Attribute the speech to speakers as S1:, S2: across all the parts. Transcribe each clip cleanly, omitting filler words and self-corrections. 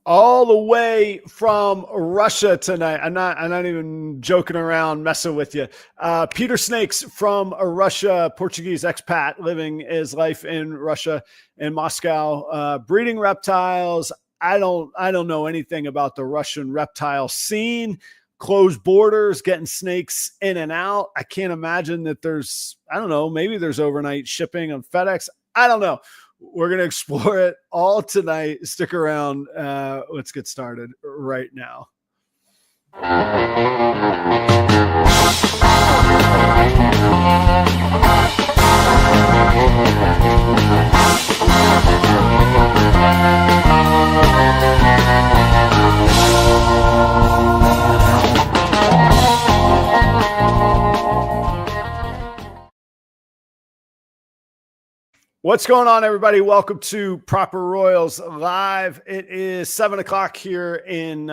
S1: All the way from Russia tonight. I'm not even joking around, messing with you. Peter Snakes from Russia, Portuguese expat living his life in Russia, in Moscow, breeding reptiles. I don't know anything about the Russian reptile scene. Closed borders, getting snakes in and out. I can't imagine that there's, I don't know, maybe there's overnight shipping on FedEx. I don't know. We're going to explore it all tonight. Stick around. Let's get started right now. What's going on, everybody? Welcome to Proper Royals Live. It is 7 o'clock here in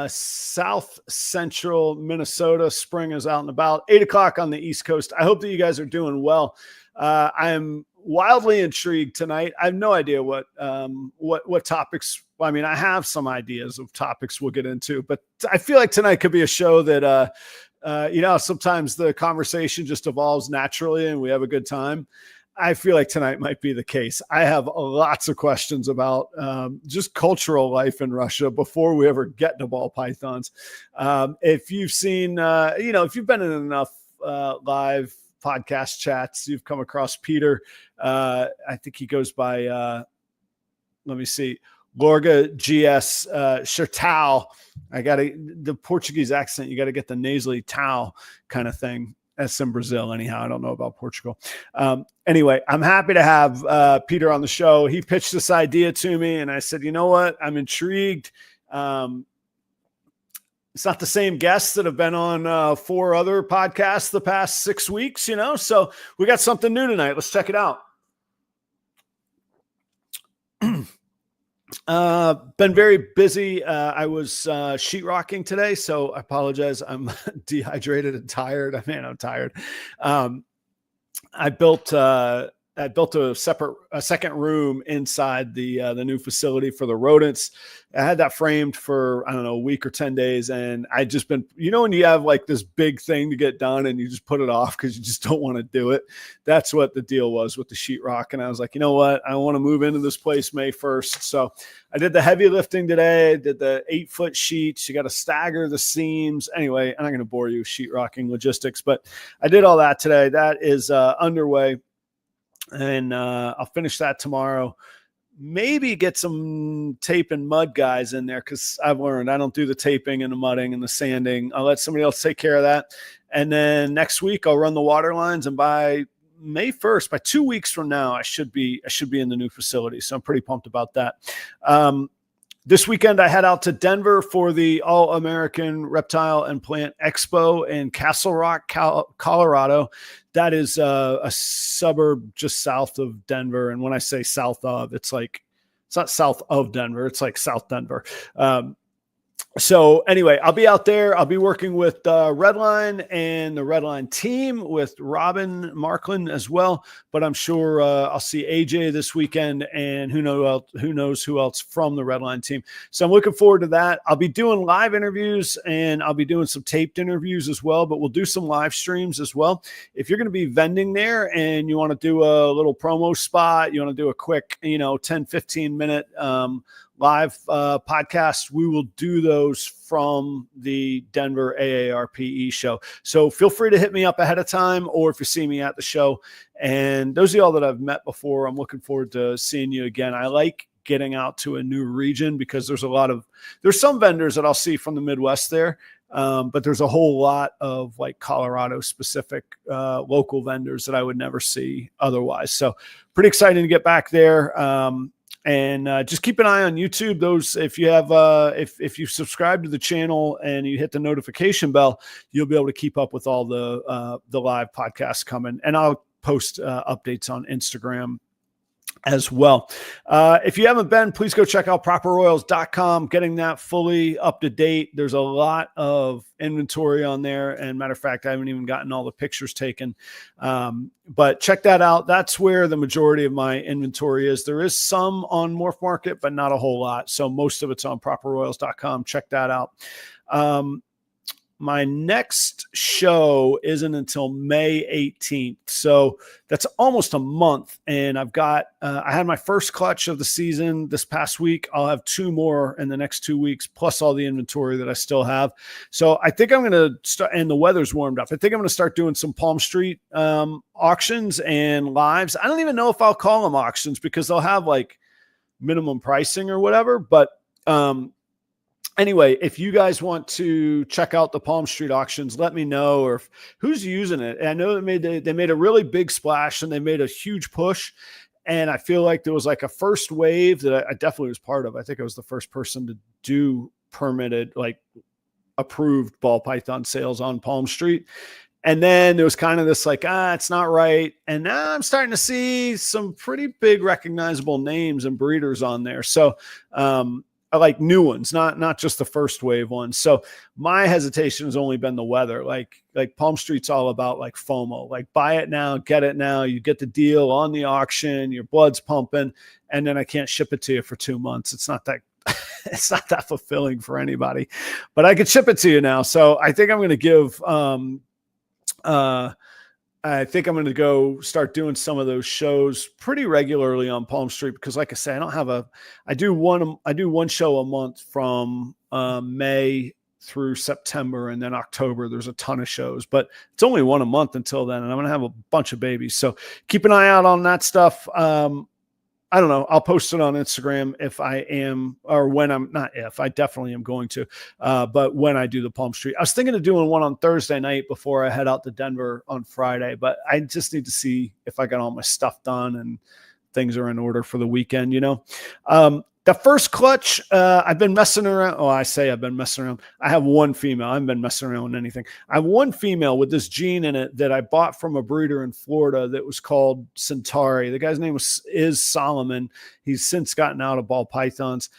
S1: South Central Minnesota. Spring is out and about. 8 o'clock on the East Coast. I hope that you guys are doing well. I'm wildly intrigued tonight. I have no idea what topics. Well, I mean, I have some ideas of topics we'll get into, but I feel like tonight could be a show that sometimes the conversation just evolves naturally and we have a good time. I feel like tonight might be the case. I have lots of questions about just cultural life in Russia before we ever get to ball pythons. If you've seen, if you've been in enough live podcast chats, you've come across Peter. I think he goes by, let me see, Olga GS Chertau. The Portuguese accent, you got to get the nasally tau kind of thing. That's in Brazil anyhow. I don't know about Portugal. Anyway, I'm happy to have Peter on the show. He pitched this idea to me and I said, you know what? I'm intrigued. It's not the same guests that have been on 4 other podcasts the past 6 weeks, so we got something new tonight. Let's check it out. Been very busy. I was sheetrocking today, so I apologize. I'm dehydrated and tired. I'm tired. I built a second room inside the new facility for the rodents. I had that framed for, I don't know, a week or 10 days. And I just been, when you have like this big thing to get done and you just put it off because you just don't want to do it. That's what the deal was with the sheetrock. And I was like, you know what? I want to move into this place May 1st. So I did the heavy lifting today. I did the 8-foot sheets. You got to stagger the seams. Anyway, I'm not going to bore you with sheetrocking logistics, but I did all that today. That is underway. And I'll finish that tomorrow. Maybe get some tape and mud guys in there because I've learned I don't do the taping and the mudding and the sanding. I'll let somebody else take care of that. And then next week I'll run the water lines. And by May 1st, by 2 weeks from now, I should be in the new facility. So I'm pretty pumped about that. This weekend, I head out to Denver for the All-American Reptile and Plant Expo in Castle Rock, Colorado. That is a suburb just south of Denver. And when I say south of, it's not south of Denver. It's like South Denver. So anyway, I'll be out there. I'll be working with Redline and the Redline team with Robin Marklin as well. But I'm sure I'll see AJ this weekend and who knows who else from the Redline team. So I'm looking forward to that. I'll be doing live interviews and I'll be doing some taped interviews as well, but we'll do some live streams as well. If you're going to be vending there and you want to do a little promo spot, you want to do a quick, 10, 15 minute live podcast, we will do those from the Denver AARPE show. So feel free to hit me up ahead of time, or if you see me at the show. And those of y'all that I've met before, I'm looking forward to seeing you again. I like getting out to a new region because there's some vendors that I'll see from the Midwest there. But there's a whole lot of like Colorado specific local vendors that I would never see otherwise. So pretty exciting to get back there. And just keep an eye on YouTube. Those, if you have, if you subscribe to the channel and you hit the notification bell, you'll be able to keep up with all the live podcasts coming. And I'll post updates on Instagram as well. If you haven't been, please go check out properroyals.com, getting that fully up to date. There's a lot of inventory on there. And matter of fact, I haven't even gotten all the pictures taken. But check that out. That's where the majority of my inventory is. There is some on MorphMarket, but not a whole lot. So most of it's on properroyals.com. Check that out. My next show isn't until May 18th. So that's almost a month. And I've got, I had my first clutch of the season this past week. I'll have 2 more in the next 2 weeks, plus all the inventory that I still have. So I think I'm going to start, and the weather's warmed up. I think I'm going to start doing some Palm Street auctions and lives. I don't even know if I'll call them auctions because they'll have like minimum pricing or whatever. But, anyway, if you guys want to check out the Palm Street auctions, let me know, or who's using it. And I know they made a really big splash and they made a huge push. And I feel like there was like a first wave that I definitely was part of. I think I was the first person to do permitted, like approved ball python sales on Palm Street. And then there was kind of this like, it's not right. And now I'm starting to see some pretty big recognizable names and breeders on there. So, I like new ones, not just the first wave ones. So my hesitation has only been the weather. Like Palm Street's all about like FOMO, like buy it now, get it now. You get the deal on the auction, your blood's pumping, and then I can't ship it to you for 2 months. It's not that it's not that fulfilling for anybody, but I could ship it to you now. So I think I'm going to give I think I'm going to go start doing some of those shows pretty regularly on Palm Street because, like I say, I do one show a month from May through September, and then October there's a ton of shows, but it's only one a month until then, and I'm going to have a bunch of babies. So keep an eye out on that stuff. I don't know. I'll post it on Instagram if I am, or when I'm not, if I definitely am going to, but when I do the Palm Street. I was thinking of doing one on Thursday night before I head out to Denver on Friday, but I just need to see if I got all my stuff done and things are in order for the weekend, you know? The first clutch, I've been messing around. Oh, I say I've been messing around. I have one female. I haven't been messing around with anything. I have one female with this gene in it that I bought from a breeder in Florida that was called Centauri. The guy's name is Solomon. He's since gotten out of ball pythons.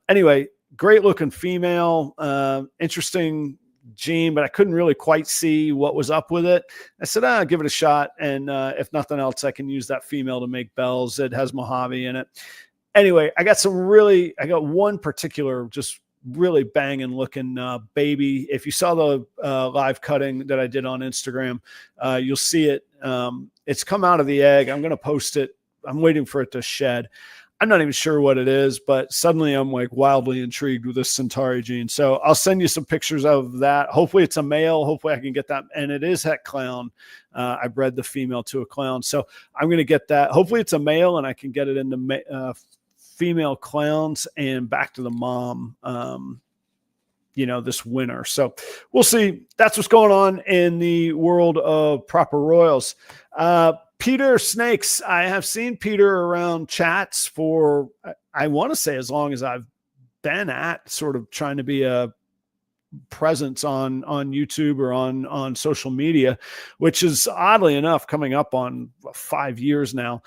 S1: Anyway, great looking female, interesting gene, but I couldn't really quite see what was up with it. I said, I'll give it a shot. And if nothing else, I can use that female to make bells. It has Mojave in it. Anyway, I got one particular just really banging looking baby. If you saw the live cutting that I did on Instagram, you'll see it. It's come out of the egg. I'm going to post it. I'm waiting for it to shed. I'm not even sure what it is, but suddenly I'm like wildly intrigued with this Centauri gene. So I'll send you some pictures of that. Hopefully it's a male. Hopefully I can get that. And it is het clown. I bred the female to a clown. So I'm going to get that. Hopefully it's a male and I can get it into female clowns and back to the mom, this winter. So we'll see. That's what's going on in the world of Proper Royals. Peter Snakes. I have seen Peter around chats for, I want to say as long as I've been at sort of trying to be a presence on YouTube or on social media, which is oddly enough coming up on 5 years now.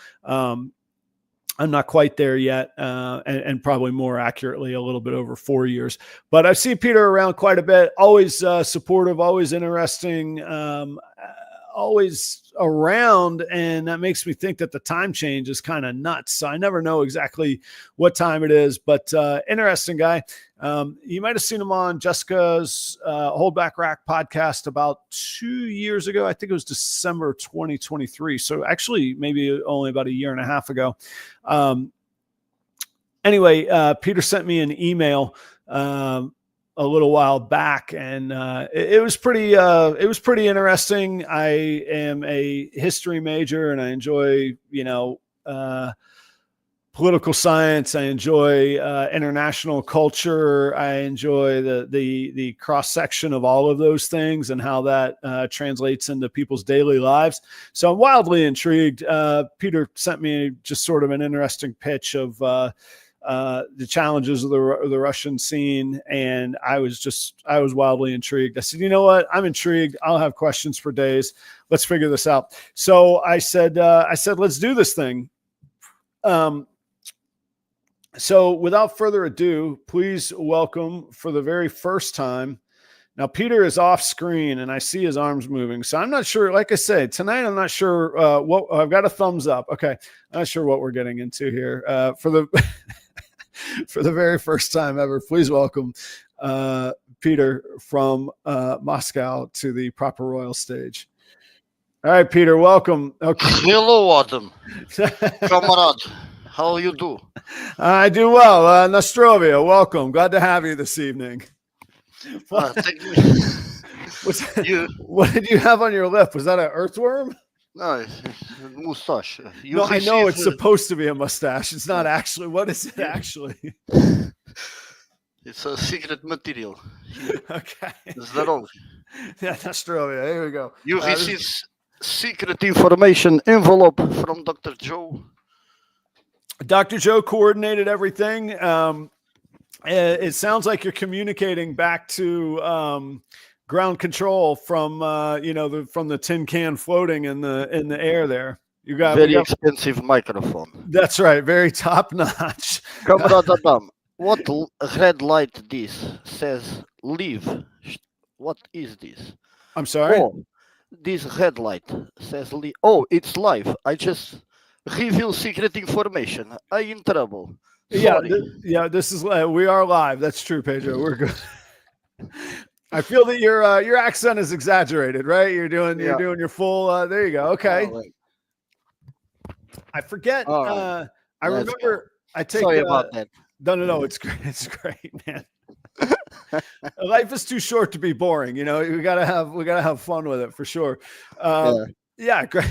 S1: I'm not quite there yet, and probably more accurately a little bit over 4 years. But I've seen Peter around quite a bit, always supportive, always interesting, always around, and that makes me think that the time change is kind of nuts. So I never know exactly what time it is, but interesting guy. You might have seen him on Jessica's Hold Back Rack podcast about 2 years ago. I think it was December 2023. So actually maybe only about a year and a half ago. Anyway, Peter sent me an email a little while back, and it was pretty interesting. I am a history major, and I enjoy political science. I enjoy international culture. I enjoy the cross section of all of those things and how that translates into people's daily lives. So I'm wildly intrigued. Peter sent me just sort of an interesting pitch of the challenges of the Russian scene. And I was wildly intrigued. I said, you know what? I'm intrigued. I'll have questions for days. Let's figure this out. So I said, let's do this thing. So without further ado, please welcome for the very first time. Now, Peter is off screen and I see his arms moving. So I'm not sure, like I said, tonight, I'm not sure what I've got a thumbs up. Okay. I'm not sure what we're getting into here for the, for the very first time ever. Please welcome Peter from Moscow to the Proper Royal stage. All right, Peter, welcome.
S2: Okay. Hello, Adam. Comrade, how you do?
S1: I do well. Nostrovia, welcome. Glad to have you this evening. What did you have on your lip? Was that an earthworm?
S2: No, it's mustache.
S1: No, I know it's supposed to be a mustache. It's not actually. What is it actually?
S2: It's a secret material.
S1: Okay.
S2: Здорово.
S1: Yeah, Nostrovia. Here we go.
S2: You receive secret information envelope from Dr. Joe.
S1: Dr. Joe coordinated everything. It sounds like you're communicating back to ground control from from the tin can floating in the air there. You got
S2: very expensive microphone.
S1: That's right, very top notch.
S2: Comrade Adam, what red light this says leave? What is this?
S1: I'm sorry.
S2: Oh, this red light says leave. Oh, it's live. I just reveal secret information. I in trouble.
S1: Sorry. Yeah, this is we are live. That's true, Pedro. We're good. I feel that your accent is exaggerated, right? You're doing your full. There you go. Okay.
S2: Right.
S1: I forget. I remember. I take.
S2: Sorry about that.
S1: No. It's great. It's great, man. Life is too short to be boring. We gotta have fun with it for sure. Yeah, great.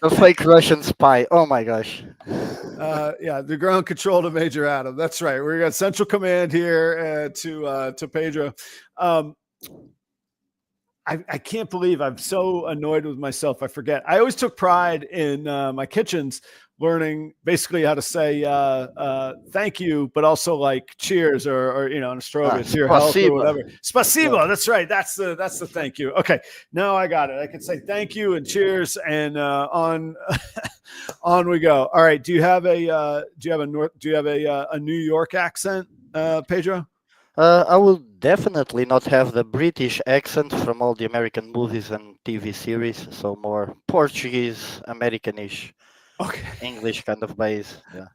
S2: The fake Russian spy. Oh my gosh.
S1: The ground control to Major Adam. That's right. We got Central Command here to Pedro. I can't believe I'm so annoyed with myself. I forget. I always took pride in my kitchens learning basically how to say thank you, but also like cheers or in Australia, to your health or whatever. Spasibo. Yeah. That's right. That's the thank you. Okay, now I got it. I can say thank you and cheers and on on we go. All right. Do you have a New York accent, Pedro?
S2: I will definitely not have the British accent from all the American movies and TV series, so more Portuguese, Americanish.
S1: Okay.
S2: English kind of base. Yeah.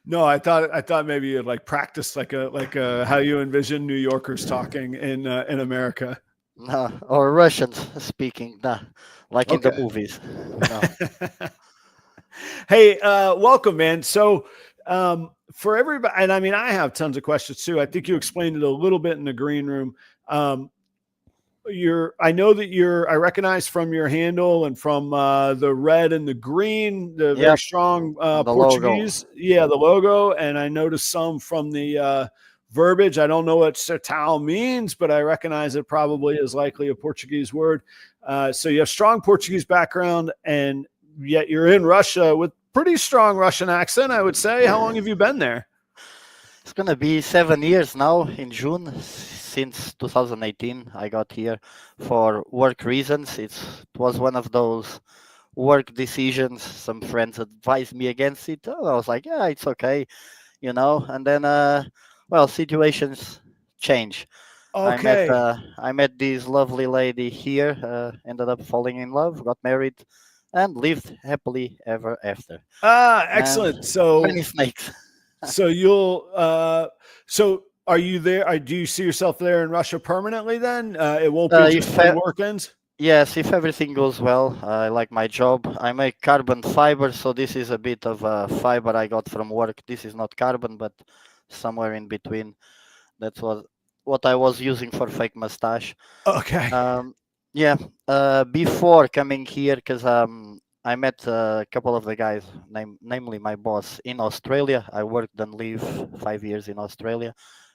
S1: No, I thought maybe you'd like practice like a how you envision New Yorkers talking in America.
S2: No, or Russians speaking. Nah, like in the movies. No.
S1: Hey, welcome, man. So for everybody, and I mean, I have tons of questions too. I think you explained it a little bit in the green room. I know that I recognize from your handle and from the red and the green, the very strong Portuguese.
S2: Logo.
S1: Yeah, the logo. And I noticed some from the verbiage. I don't know what Sertal means, but I recognize it probably is likely a Portuguese word. So you have strong Portuguese background, and yet you're in Russia with pretty strong Russian accent, I would say. How long have you been there?
S2: It's going to be 7 years now in June. Since 2018, I got here for work reasons. It was one of those work decisions. Some friends advised me against it. I was like, yeah, it's okay, And then, situations change.
S1: Okay.
S2: I met this lovely lady here, ended up falling in love, got married, and lived happily ever after.
S1: Excellent. So
S2: many snakes.
S1: So are you there? Do you see yourself there in Russia permanently then? It won't be just when work ends?
S2: Yes, if everything goes well. I like my job. I make carbon fiber, so this is a bit of a fiber I got from work. This is not carbon, but somewhere in between. That's what I was using for fake mustache.
S1: Okay.
S2: Before coming here, because I met a couple of the guys, namely my boss in Australia. I worked and lived 5 years in Australia,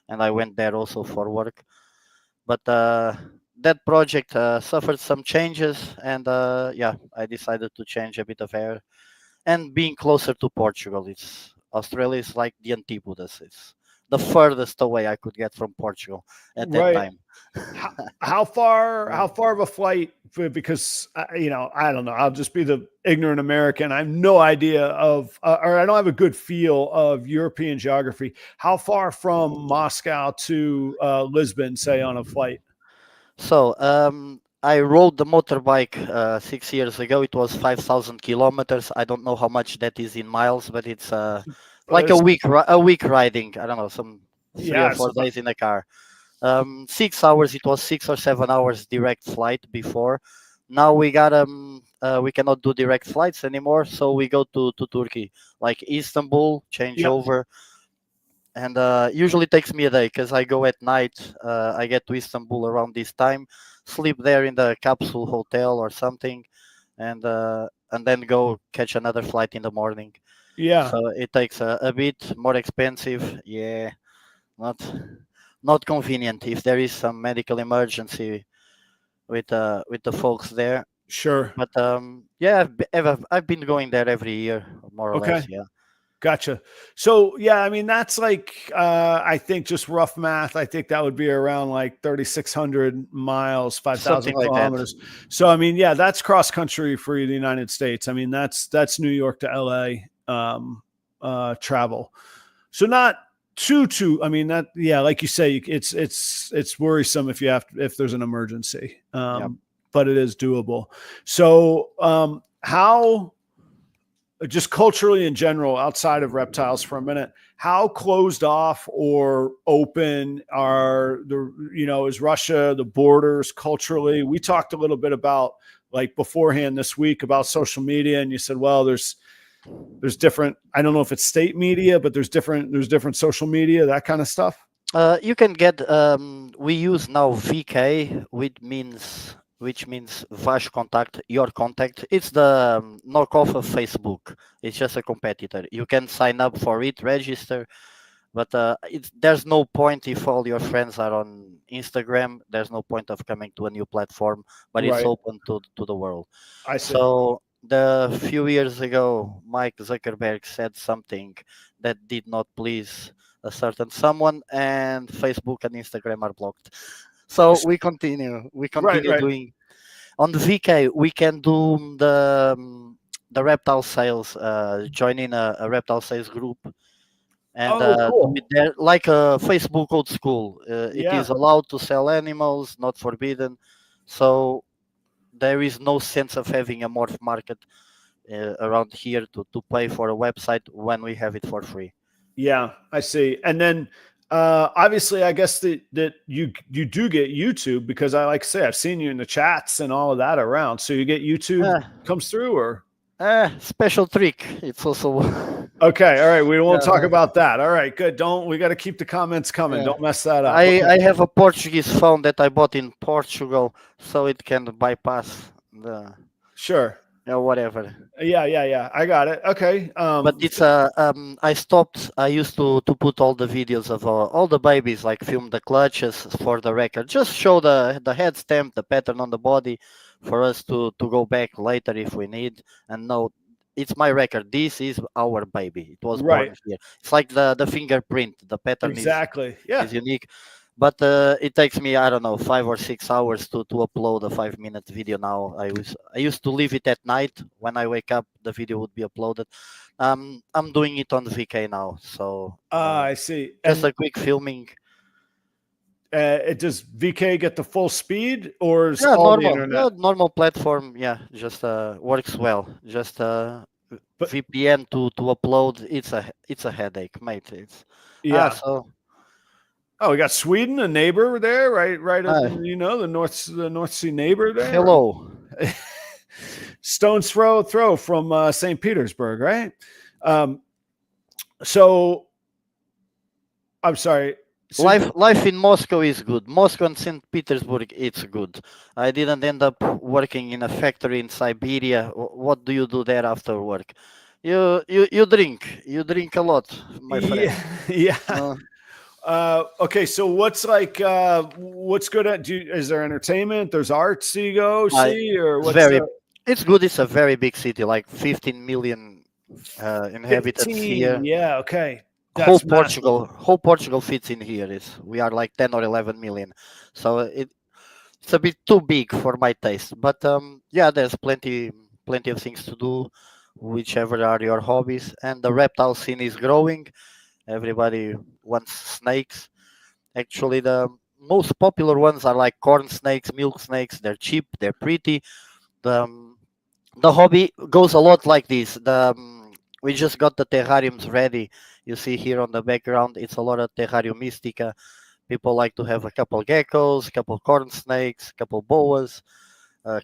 S2: and I went there also for work. But that project suffered some changes, and I decided to change a bit of air. And being closer to Portugal, Australia is like the antipodes. It's the furthest away I could get from Portugal at that
S1: Right.
S2: time.
S1: How, how far
S2: Yeah.
S1: how far of a flight because I don't know, I'll just be the ignorant American. I have no idea of or I don't have a good feel of European geography. How far from Moscow to Lisbon, say, on a flight?
S2: So I rode the motorbike 6 years ago. It was 5,000 kilometers. I don't know how much that is in miles, but it's like
S1: It's,
S2: a week riding. I don't know, some three or
S1: yeah, it's
S2: four days in the car. 6 hours. It was 6 or 7 hours direct flight before. Now we cannot do direct flights anymore, so we go to Turkey, like Istanbul, change
S1: yep,
S2: over, and usually takes me a day because I go at night. I get to Istanbul around this time, sleep there in the capsule hotel or something, and then go catch another flight in the morning.
S1: yeah,
S2: So it takes a bit more expensive. Yeah, not not convenient if there is some medical emergency with the folks there.
S1: sure,
S2: But yeah, I've been going there every year, more or less.
S1: okay.
S2: Yeah,
S1: Gotcha. So yeah, I mean that's like I think just rough math. I think that would be around like 3,600 miles,
S2: something
S1: 5,000
S2: like that.
S1: kilometers. So I mean, yeah, that's cross country for the United States. I mean that's New York to LA travel. So not too. I mean that yeah, like you say, it's worrisome if you have if there's an emergency.
S2: Yeah.
S1: But it is doable. So how just culturally in general, outside of reptiles for a minute, how closed off or open are is Russia, the borders culturally? We talked a little bit about like beforehand this week about social media, and you said, well, there's different, I don't know if it's state media, but there's different social media, that kind of stuff.
S2: You can get. We use now VK, which means Vaš contact, your contact. It's the knockoff of Facebook. It's just a competitor. You can sign up for it, register, but there's no point if all your friends are on Instagram. There's no point of coming to a new platform, but it's
S1: Right.
S2: open to the world.
S1: I see.
S2: So the few years ago, Mike Zuckerberg said something that did not please a certain someone, and Facebook and Instagram are blocked. So we continue. We
S1: Right,
S2: continue
S1: right.
S2: doing on the VK. We can do the reptile sales. Join in a reptile sales group and
S1: Oh,
S2: do it
S1: cool.
S2: there like a Facebook old school. It
S1: Yeah.
S2: is allowed to sell animals, not forbidden. So there is no sense of having a morph market around here to pay for a website when we have it for free.
S1: Yeah, I see. And then obviously I guess that you do get YouTube because I like to say I've seen you in the chats and all of that around. So you get YouTube
S2: Uh,
S1: comes through or
S2: Special trick. It's also
S1: okay, all right. We won't
S2: yeah,
S1: talk about that. All right, good. Don't we got to keep the comments coming.
S2: yeah.
S1: Don't mess that up.
S2: I
S1: Okay.
S2: I have a Portuguese phone that I bought in Portugal, so it can bypass the
S1: Sure.
S2: whatever.
S1: Yeah. I got it. Okay.
S2: But it's I stopped. I used to put all the videos of all the babies, like film the clutches for the record, just show the head stamp, the pattern on the body, for us to go back later if we need and know it's my record. This is our baby. It was
S1: Right.
S2: born here. It's like the fingerprint. The pattern
S1: Exactly. Yeah.
S2: is unique. But it takes me, I don't know, 5 or 6 hours to upload a 5 minute video now. I used to leave it at night. When I wake up, the video would be uploaded. I'm doing it on VK now, so
S1: I see.
S2: just
S1: And
S2: a quick filming.
S1: it does VK get the full speed or is
S2: Yeah,
S1: all the
S2: normal,
S1: internet?
S2: normal platform. Yeah, just works well. Just
S1: But
S2: VPN to upload. It's a headache, mate. It's
S1: yeah.
S2: so
S1: Oh, we got Sweden, a neighbor there, right at
S2: uh,
S1: the North Sea neighbor there.
S2: hello.
S1: Stone's throw from St. Petersburg, right? Um, so I'm sorry. So
S2: Life in Moscow is good. Moscow and St. Petersburg, it's good. I didn't end up working in a factory in Siberia. What do you do there after work? You drink. You drink a lot, my friend.
S1: yeah, yeah.
S2: Uh,
S1: Okay, so what's good at? Is there entertainment? There's arts you go
S2: I
S1: see, or
S2: it's
S1: what's
S2: very it's good. It's a very big city, like 15 million inhabitants
S1: 15?
S2: here.
S1: Yeah, okay. That's massive.
S2: Whole Portugal fits in here. Is we are like 10 or 11 million, so it's a bit too big for my taste. But yeah, there's plenty of things to do, whichever are your hobbies. And the reptile scene is growing. Everybody wants snakes. Actually, the most popular ones are like corn snakes, milk snakes. They're cheap, they're pretty. The the hobby goes a lot like this. We just got the terrariums ready. You see here on the background, it's a lot of terrarium mystica. People like to have a couple geckos, couple corn snakes, couple boas,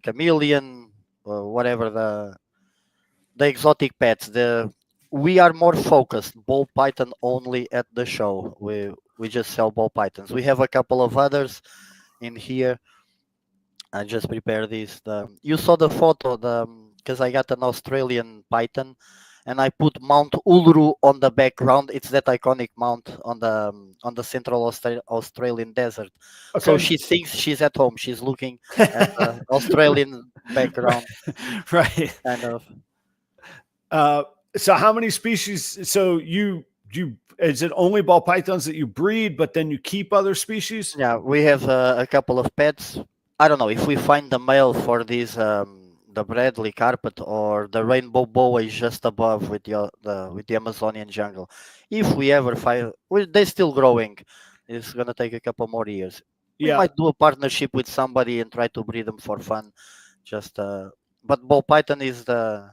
S2: chameleon, whatever the exotic pets. The We are more focused ball python only at the show. We just sell ball pythons. We have a couple of others in here. I just prepared this. You saw the photo, the because I got an Australian python, and I put Mount Uluru on the background. It's that iconic mount on the central Australian desert. So
S1: Okay.
S2: she thinks she's at home. She's looking at the Australian background,
S1: Right.
S2: kind of.
S1: Uh, so how many species? So you is it only ball pythons that you breed, but then you keep other species?
S2: Yeah, we have a couple of pets. I don't know if we find the male for this, the Bradley carpet or the rainbow boa is just above with the Amazonian jungle. If we ever find, well, they're still growing. It's gonna take a couple more years. We
S1: Yeah.
S2: might do a partnership with somebody and try to breed them for fun. Just but ball python is the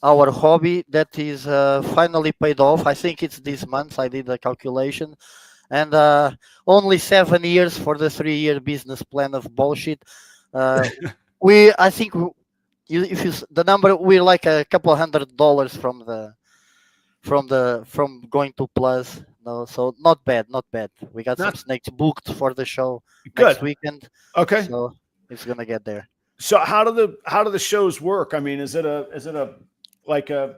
S2: our hobby that is finally paid off. I think it's this month. I did a calculation and only 7 years for the 3 year business plan of bullshit. Uh, I think if the number we're like a couple $100 from going to plus. No, so not bad, not bad. We got some
S1: Not
S2: snakes booked for the show
S1: good.
S2: next weekend,
S1: Okay.
S2: so it's gonna get there.
S1: So how do the shows work? I mean, is it a like a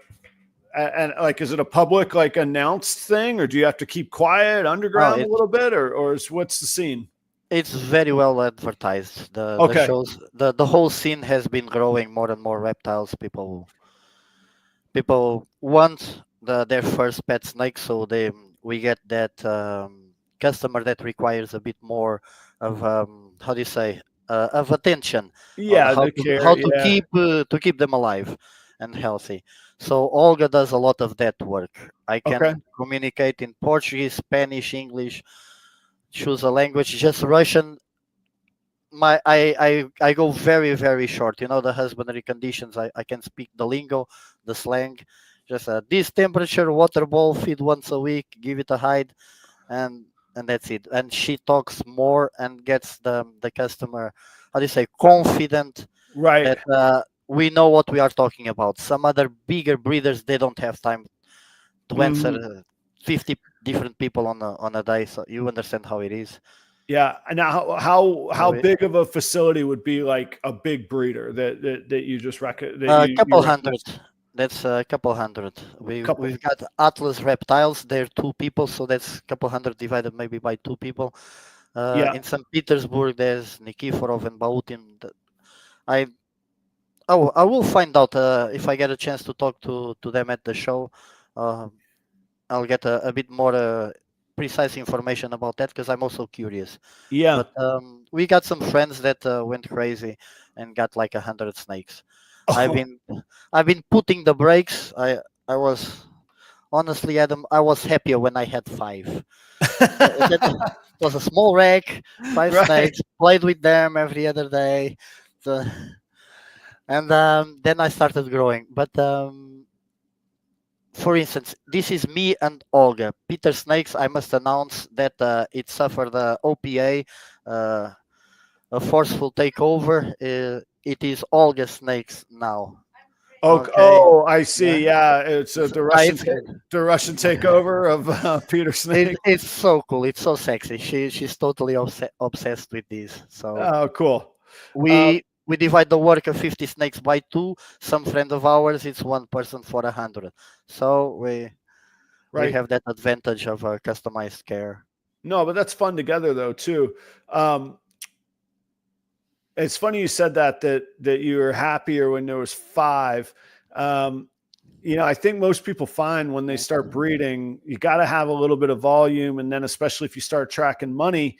S1: and like is it a public like announced thing, or do you have to keep quiet
S2: Oh,
S1: underground a little bit, or what's the scene?
S2: it's very well advertised. The
S1: Okay.
S2: shows, the whole scene has been growing more and more reptiles. People want their first pet snake, so we get that customer that requires a bit more of how do you say of attention on
S1: Yeah, the care.
S2: how
S1: Yeah.
S2: to keep them alive and healthy. So Olga does a lot of that work. I
S1: Okay.
S2: can communicate in Portuguese, Spanish, English, choose a language, just Russian. I go very short. You know the husbandry conditions. I can speak the lingo, the slang. Just this temperature, water bowl, feed once a week, give it a hide, and that's it. And she talks more and gets the customer, how do you say, confident
S1: Right.
S2: that we know what we are talking about. Some other bigger breeders, they don't have time to answer
S1: Mhm.
S2: 50 different people on a day. So you understand how it is.
S1: Yeah. And now, how
S2: How it,
S1: big of a facility would be like a big breeder that you just that
S2: A
S1: you
S2: couple
S1: recommend?
S2: hundred. That's a couple hundred.
S1: Couple.
S2: We've got Atlas Reptiles. They're two people, so that's a couple hundred divided maybe by two people.
S1: Yeah.
S2: In St. Petersburg, there's Nikiforov and Bautin. I I will find out if I get a chance to talk to them at the show. Uh, I'll get a bit more precise information about that because I'm also curious.
S1: Yeah.
S2: But we got some friends that went crazy and got like 100 snakes. I've
S1: Oh.
S2: been I've been putting the brakes. I was honestly, Adam, I was happier when I had five. That was a small rack, five
S1: Right.
S2: snakes. Played with them every other day, so, and then I started growing. But for instance, this is me and Olga. Peter Snakes. I must announce that it suffered the OPA, uh, a forceful takeover. It is Olga Snakes now.
S1: Okay.
S2: Okay.
S1: Oh, I
S2: Yeah.
S1: see. Yeah, it's the Russian
S2: It's
S1: the Russian takeover of Peter
S2: It,
S1: Snake.
S2: it's so cool. It's so sexy. She's totally obsessed with this. So
S1: Oh, cool. Uh,
S2: we divide the work of 50 snakes by two. Some friend of ours, it's one person for 100. So we
S1: right.
S2: have that advantage of customized care.
S1: No, but that's fun together though too. Um, it's funny you said that you were happier when there was five. Um, I think most people find when they start breeding, you got to have a little bit of volume. And then especially if you start tracking money,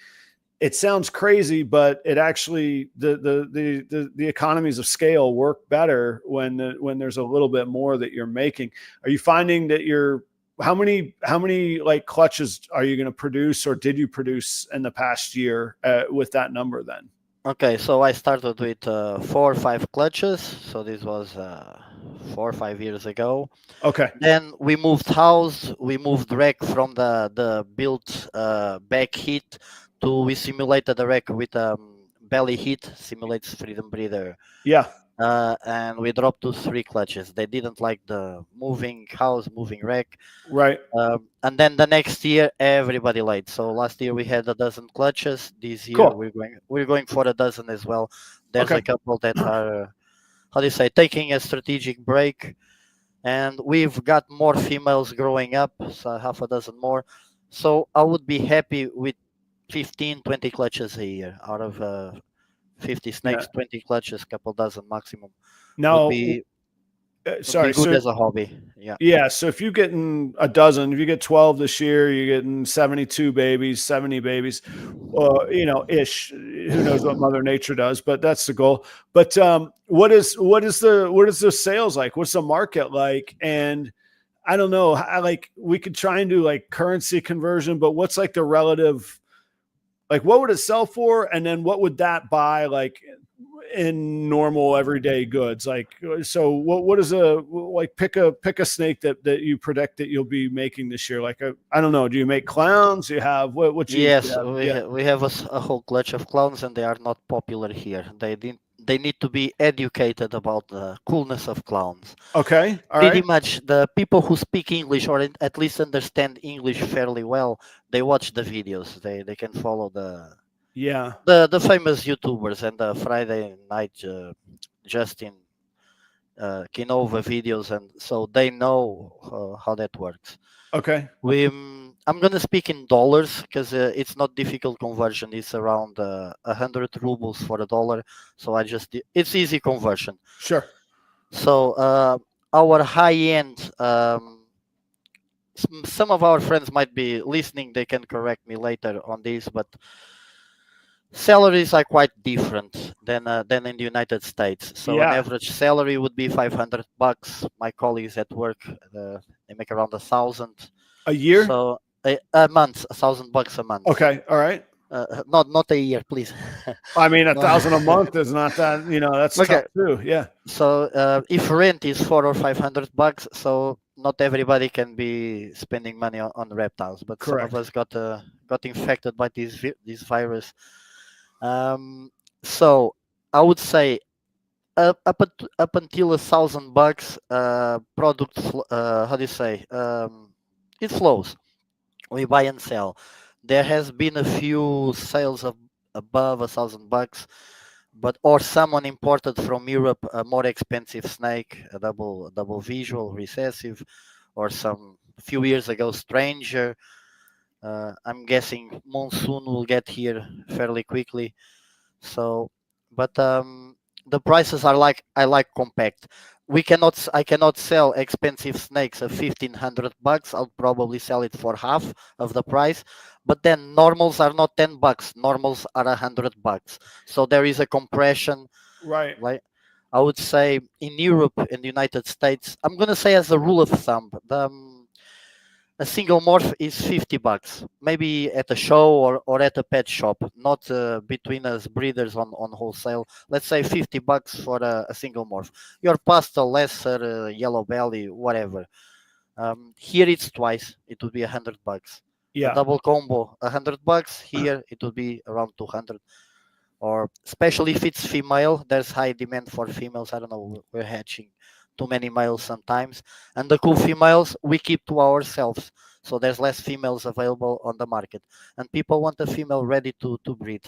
S1: it sounds crazy, but it actually, the economies of scale work better when there's a little bit more that you're making. Are you finding that how many like clutches are you going to produce, or did you produce in the past year with that number then?
S2: Okay, so I started with 4 or 5 clutches. So this was 4 or 5 years ago.
S1: Okay.
S2: Then we moved house. We moved rack from the built back heat to we simulated the rack with belly heat, simulates freedom breather.
S1: Yeah.
S2: And we dropped to 3 clutches. They didn't like the moving house, moving rack.
S1: Right.
S2: And then the next year, everybody laid. So last year we had a dozen clutches. This year
S1: Cool.
S2: we're going for a dozen as well. There's
S1: Okay.
S2: a couple that are, how do you say, taking a strategic break, and we've got more females growing up, so half a dozen more. So I would be happy with 15, 20 clutches a year out of 50 snakes,
S1: Yeah.
S2: 20 clutches, couple dozen maximum would
S1: Now,
S2: be
S1: sorry.
S2: good
S1: So
S2: as a hobby. Yeah.
S1: yeah. So if you getting a dozen, if you get 12 this year, you're getting 72 babies, 70 babies, ish. Who knows what Mother Nature does, but that's the goal. But what is the sales like? What's the market like? And I don't know. Like we could try and do like currency conversion, but what's like the relative? Like what would it sell for, and then what would that buy like in normal everyday goods? Like, so what is like pick a snake that you predict that you'll be making this year? Like, I don't know, do you make clowns? Do you have what you
S2: Yes,
S1: have? Yeah.
S2: we have a whole clutch of clowns, and they are not popular here. They need to be educated about the coolness of clowns.
S1: Okay. All
S2: Pretty
S1: right.
S2: much the people who speak English or at least understand English fairly well, they watch the videos. They can follow
S1: Yeah.
S2: the famous YouTubers and the Friday night Justin Kinova videos, and so they know how that works.
S1: Okay.
S2: I'm gonna speak in dollars because it's not difficult conversion. It's around 100 rubles for a dollar. So it's easy conversion.
S1: Sure.
S2: So our high end, some of our friends might be listening. They can correct me later on this, but salaries are quite different than in the United States. So an
S1: Yeah.
S2: average salary would be $500. My colleagues at work, they make around 1,000.
S1: A year.
S2: So a month, $1,000 a month.
S1: Okay. All right.
S2: Not a year, please.
S1: I mean,
S2: No.
S1: 1,000 a month is not that, that's
S2: Okay.
S1: tough too. Yeah.
S2: So if rent is $400 or $500, so not everybody can be spending money on reptiles, but
S1: Correct.
S2: some of us got infected by this virus. So I would say up until $1,000, product. How do you say? It flows. We buy and sell. There has been a few sales of above $1,000, but or someone imported from Europe a more expensive snake, a double visual recessive, or some few years ago stranger. I'm guessing monsoon will get here fairly quickly. So, but the prices are I like compact. I cannot sell expensive snakes at $1,500. I'll probably sell it for half of the price. But then normals are not $10. Normals are $100. So there is a compression.
S1: Right.
S2: Like I would say in Europe and the United States, I'm gonna say as a rule of thumb, a single morph is $50, maybe at a show or at a pet shop, not between us breeders on wholesale. Let's say $50 for a single morph. Your pastel, lesser, yellow belly, whatever. Here it's twice. It would be $100. A
S1: Yeah.
S2: double combo, $100. Here it would be around 200. Or especially if it's female, there's high demand for females. I don't know. We're hatching too many males sometimes, and the cool females we keep to ourselves, so there's less females available on the market, and people want a female ready to breed.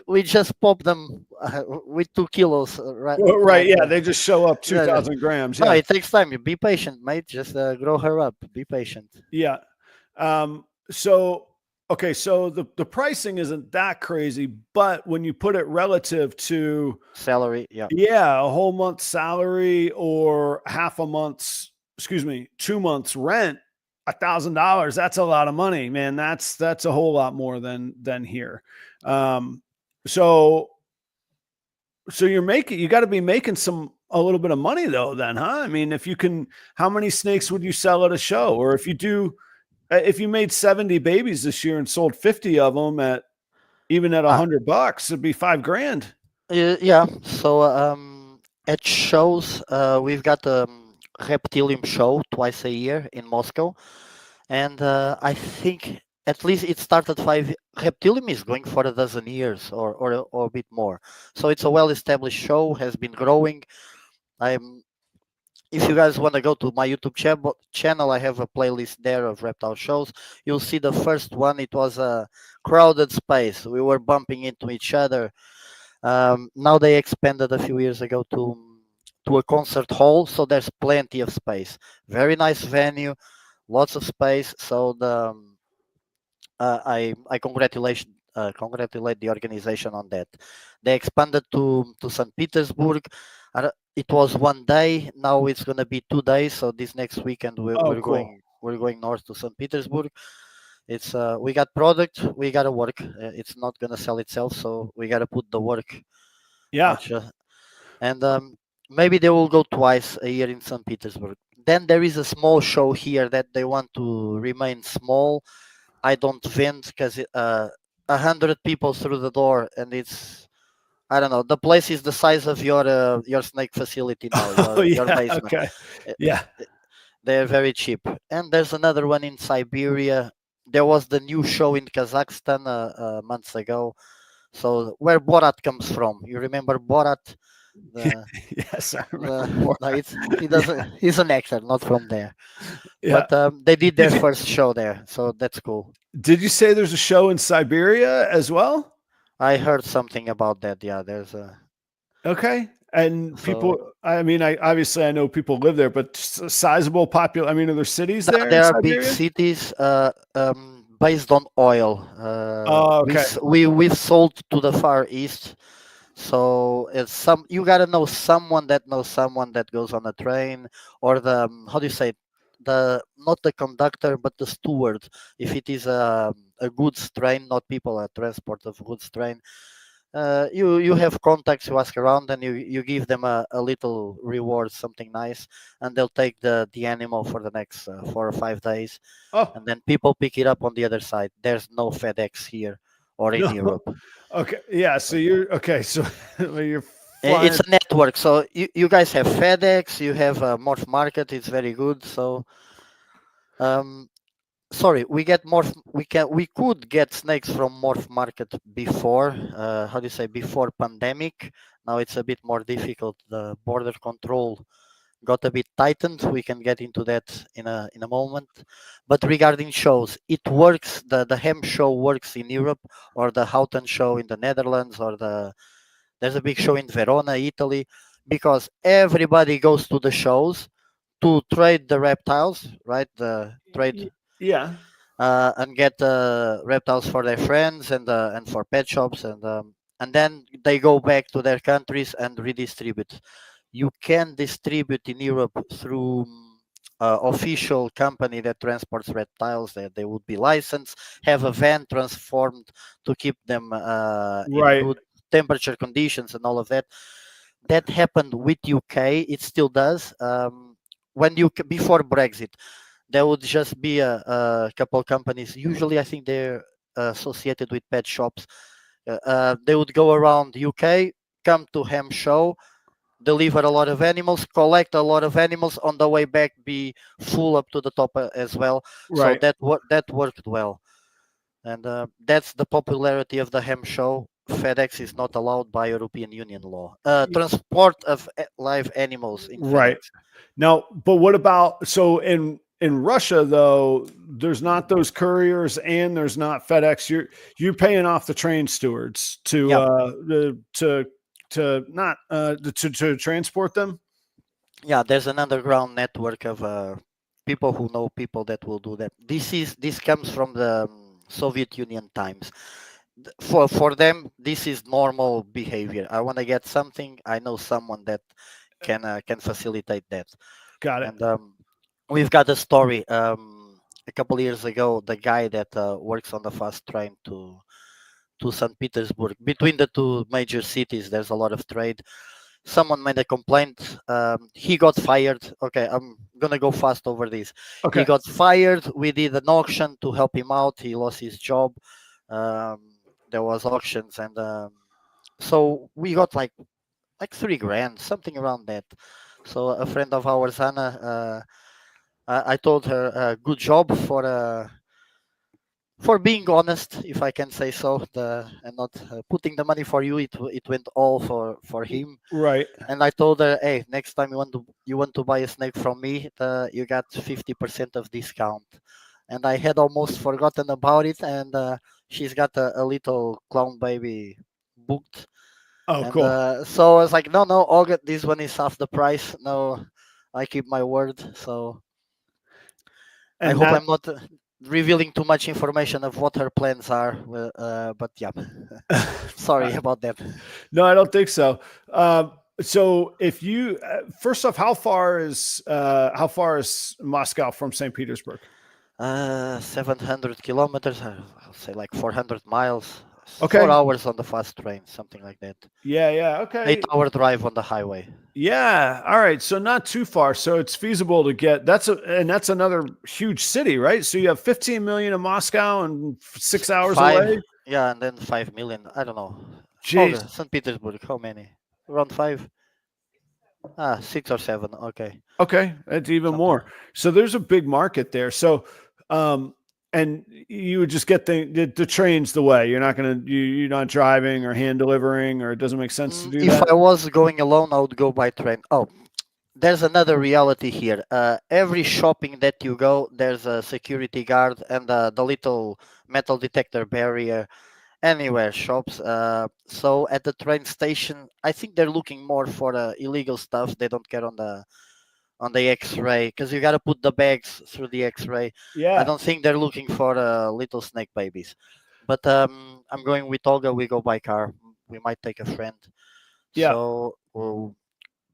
S2: We just pop them with 2 kilos, right?
S1: Right. Yeah. They just show up
S2: Yeah, yeah.
S1: 2,000 grams.
S2: No,
S1: Yeah.
S2: it takes time. You be patient, mate. Just grow her up. Be patient.
S1: Yeah. So okay, so the pricing isn't that crazy, but when you put it relative to,
S2: Salary, yeah.
S1: yeah, a whole month's salary or half a month's, excuse me, 2 months rent, $1,000, that's a lot of money, man. That's a whole lot more than here. Um, so so you got to be making a little bit of money though, then, huh? I mean, if you can, how many snakes would you sell at a show? Or if you made 70 babies this year and sold 50 of them at even at
S2: Ah,
S1: $100, it'd be 5 grand.
S2: yeah. So at shows, we've got a Reptilium show twice a year in Moscow, and I think at least it started five. Reptilium is going for a dozen years or a bit more. So it's a well-established show, has been growing. I'm If you guys want to go to my YouTube channel, I have a playlist there of reptile shows. You'll see the first one. It was a crowded space. We were bumping into each other. Now they expanded a few years ago to a concert hall, so there's plenty of space. Very nice venue, lots of space. So I congratulate the organization on that. They expanded to St. Petersburg. It was one day. Now it's gonna be 2 days. So this next weekend
S1: Oh, cool.
S2: we're going north to St. Petersburg. It's we got product. We gotta work. It's not gonna sell itself. So we gotta put the work.
S1: Yeah.
S2: Not just and maybe they will go twice a year in St. Petersburg. Then there is a small show here that they want to remain small. I don't vent because 100 people through the door, and it's I don't know. The place is the size of your snake facility now,
S1: Oh,
S2: your
S1: yeah.
S2: basement.
S1: Okay.
S2: Uh,
S1: Yeah.
S2: They're very cheap. And there's another one in Siberia. There was the new show in Kazakhstan months ago. So where Borat comes from? You remember Borat? The,
S1: Yes, I remember
S2: the
S1: more.
S2: no, he
S1: Yeah.
S2: doesn't. He's an actor, not from there.
S1: Yeah.
S2: But they did their
S1: Did you
S2: first show there, so that's cool.
S1: did you say there's a show in Siberia as well?
S2: I heard something about that. Yeah, there's a
S1: Okay. And
S2: so
S1: people, I mean, I know people live there, but sizable popular. I mean, are there cities there in
S2: there are big
S1: Siberia?
S2: cities based on oil.
S1: Oh, okay.
S2: We've sold to the Far East, so it's some you gotta know someone that knows someone that goes on a train or the how do you say it? The not the conductor but the steward. If it is a goods train, not people, a transport of goods train, you have contacts, you ask around, and you give them a little reward, something nice, and they'll take the animal for the next 4 or 5 days,
S1: Oh,
S2: and then people pick it up on the other side. There's no FedEx here or in
S1: no.
S2: Europe.
S1: Okay. Yeah. So you're okay. So you're
S2: It's
S1: flying.
S2: a network. So you guys have FedEx, you have MorphMarket. It's very good. So um, sorry, we could get snakes from MorphMarket before how do you say, before pandemic. Now it's a bit more difficult. The border control got a bit tightened. We can get into that in a moment. But regarding shows, it works. The Hem show works in Europe, or the Houten show in the Netherlands, or there's a big show in Verona, Italy, because everybody goes to the shows to trade the reptiles, right? The trade
S1: Yeah.
S2: and get reptiles for their friends and for pet shops, and then they go back to their countries and redistribute. You can distribute in Europe through official company that transports reptiles, that they would be licensed, have a van transformed to keep them in
S1: Right.
S2: good temperature conditions and all of that. That happened with UK. It still does. When you before Brexit, there would just be a couple companies. Usually, I think they're associated with pet shops. They would go around UK, come to Ham Show, deliver a lot of animals, collect a lot of animals on the way back, be full up to the top as well. So
S1: Right.
S2: that worked well, and that's the popularity of the Ham Show. FedEx is not allowed by European Union law. Transport of live animals in
S1: Right.
S2: FedEx.
S1: Now, but what about so in Russia though, there's not those couriers and there's not FedEx. You're paying off the train stewards to
S2: Yeah,
S1: not to transport them.
S2: yeah. There's an underground network of people who know people that will do that. This comes from the Soviet Union times. For them, this is normal behavior. I want to get something. I know someone that can facilitate that.
S1: Got it.
S2: And we've got a story. A couple years ago, the guy that works on the fast train to St. Petersburg, between the two major cities, there's a lot of trade. Someone made a complaint. He got fired. Okay, I'm gonna go fast over this. He
S1: Okay.
S2: got fired. We did an auction to help him out. He lost his job. Um, there was auctions, and so we got like 3 grand, something around that. So a friend of ours, Anna, I told her, good job for being honest, if I can say so, and not putting the money for you. It went all for him.
S1: Right.
S2: And I told her, hey, next time you want to buy a snake from me, you got 50% of discount. And I had almost forgotten about it, and she's got a little clown baby booked.
S1: Oh,
S2: And
S1: cool.
S2: so I was like, no, Olga, this one is half the price. No, I keep my word. So I
S1: And
S2: hope
S1: that
S2: I'm not revealing too much information of what her plans are. But yeah, sorry about that.
S1: no, I don't think so. So if you first off, how far is Moscow from St. Petersburg?
S2: 700 kilometers, I'll say like 400 miles, four
S1: Okay.
S2: hours on the fast train, something like that.
S1: Yeah, yeah. Okay.
S2: 8 hour drive on the highway.
S1: Yeah. All right. So not too far. So it's feasible to get that's another huge city, right? So you have 15 million in Moscow and 6 hours
S2: Five,
S1: away.
S2: yeah, and then 5 million. I don't know.
S1: Jeez.
S2: Olga, St. Petersburg, how many? Around five? 6 or 7. Okay,
S1: Okay. That's even
S2: something.
S1: more. So there's a big market there. So, and you would just get the trains the way. You're not going to, you're not driving or hand delivering, or it doesn't make sense to do
S2: If
S1: that.
S2: I was going alone, I would go by train. Oh, there's another reality here. Every shopping that you go, there's a security guard and the little metal detector barrier anywhere shops. So at the train station, I think they're looking more for illegal stuff. They don't care on the X-ray because you got to put the bags through the X-ray. I
S1: Yeah.
S2: don't think they're looking for little snake babies. But I'm going with Olga. We go by car. We might take a friend.
S1: Yeah.
S2: So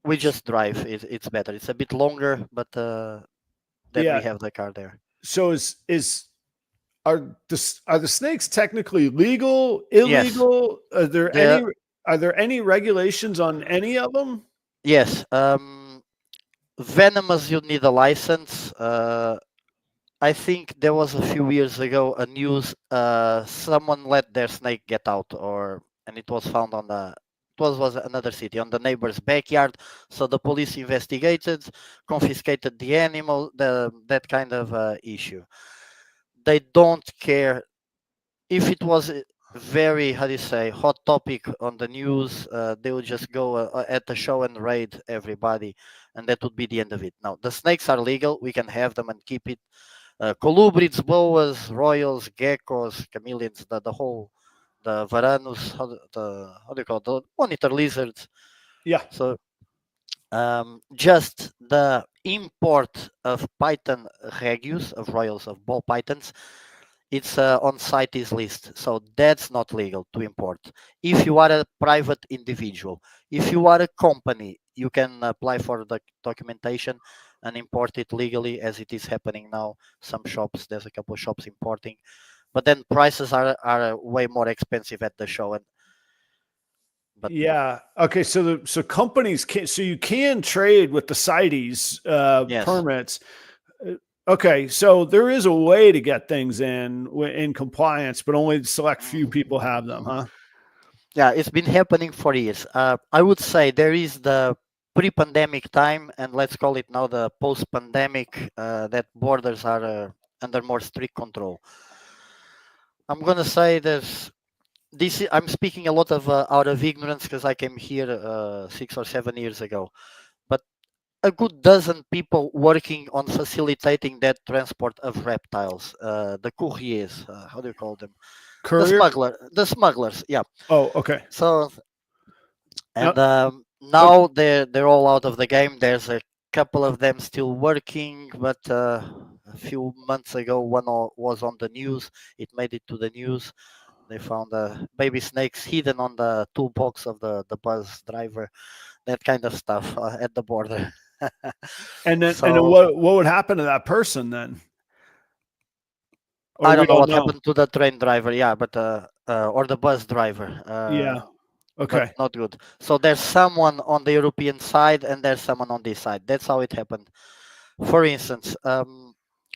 S2: we just drive. It's better. It's a bit longer, but then we
S1: Yeah.
S2: have the car there.
S1: So are the snakes technically legal,
S2: Yes.
S1: illegal?
S2: The
S1: Are there any regulations on any of them?
S2: yes. Venomous, you need a license. I think there was a few years ago a news. Someone let their snake get out, and it was found on the. It was another city on the neighbor's backyard. So the police investigated, confiscated the animal. That kind of issue. They don't care if it was a very, how do you say, hot topic on the news. They would just go at the show and raid everybody, and that would be the end of it. Now the snakes are legal. We can have them and keep it. Colubrids, boas, royals, geckos, chameleons, the varanus, how do you call it? The monitor lizards.
S1: Yeah.
S2: So just the import of python regius, of royals, of ball pythons, it's on CITES list, so that's not legal to import. If you are a private individual, if you are a company, you can apply for the documentation and import it legally, as it is happening now. Some shops, there's a couple of shops importing, but then prices are way more expensive at the show. But
S1: Yeah. Okay. So companies can, so you can trade with the CITES
S2: yes.
S1: permits. Uh, Okay. So there is a way to get things in compliance, but only select few people have them, huh?
S2: Yeah, it's been happening for years. I would say there is the pre-pandemic time, and let's call it now the post-pandemic, that borders are under more strict control. I'm gonna say I'm speaking a lot of out of ignorance because I came here 6 or 7 years ago, but a good dozen people working on facilitating that transport of reptiles, the couriers, how do you call them?
S1: Courier.
S2: The smugglers, yeah.
S1: Oh, okay.
S2: So
S1: Uh,
S2: and
S1: okay.
S2: now they're all out of the game. There's a couple of them still working, but A few months ago, was on the news. It made it to the news. They found baby snakes hidden on the toolbox of the bus driver, that kind of stuff at the border.
S1: And then
S2: So
S1: what would happen to that person then? Or
S2: I
S1: we
S2: don't know
S1: don't
S2: what
S1: know.
S2: happened to the train driver, yeah, but or the bus driver,
S1: Yeah.
S2: but
S1: Okay.
S2: not good. So there's someone on the European side and there's someone on this side. That's how it happened. For instance,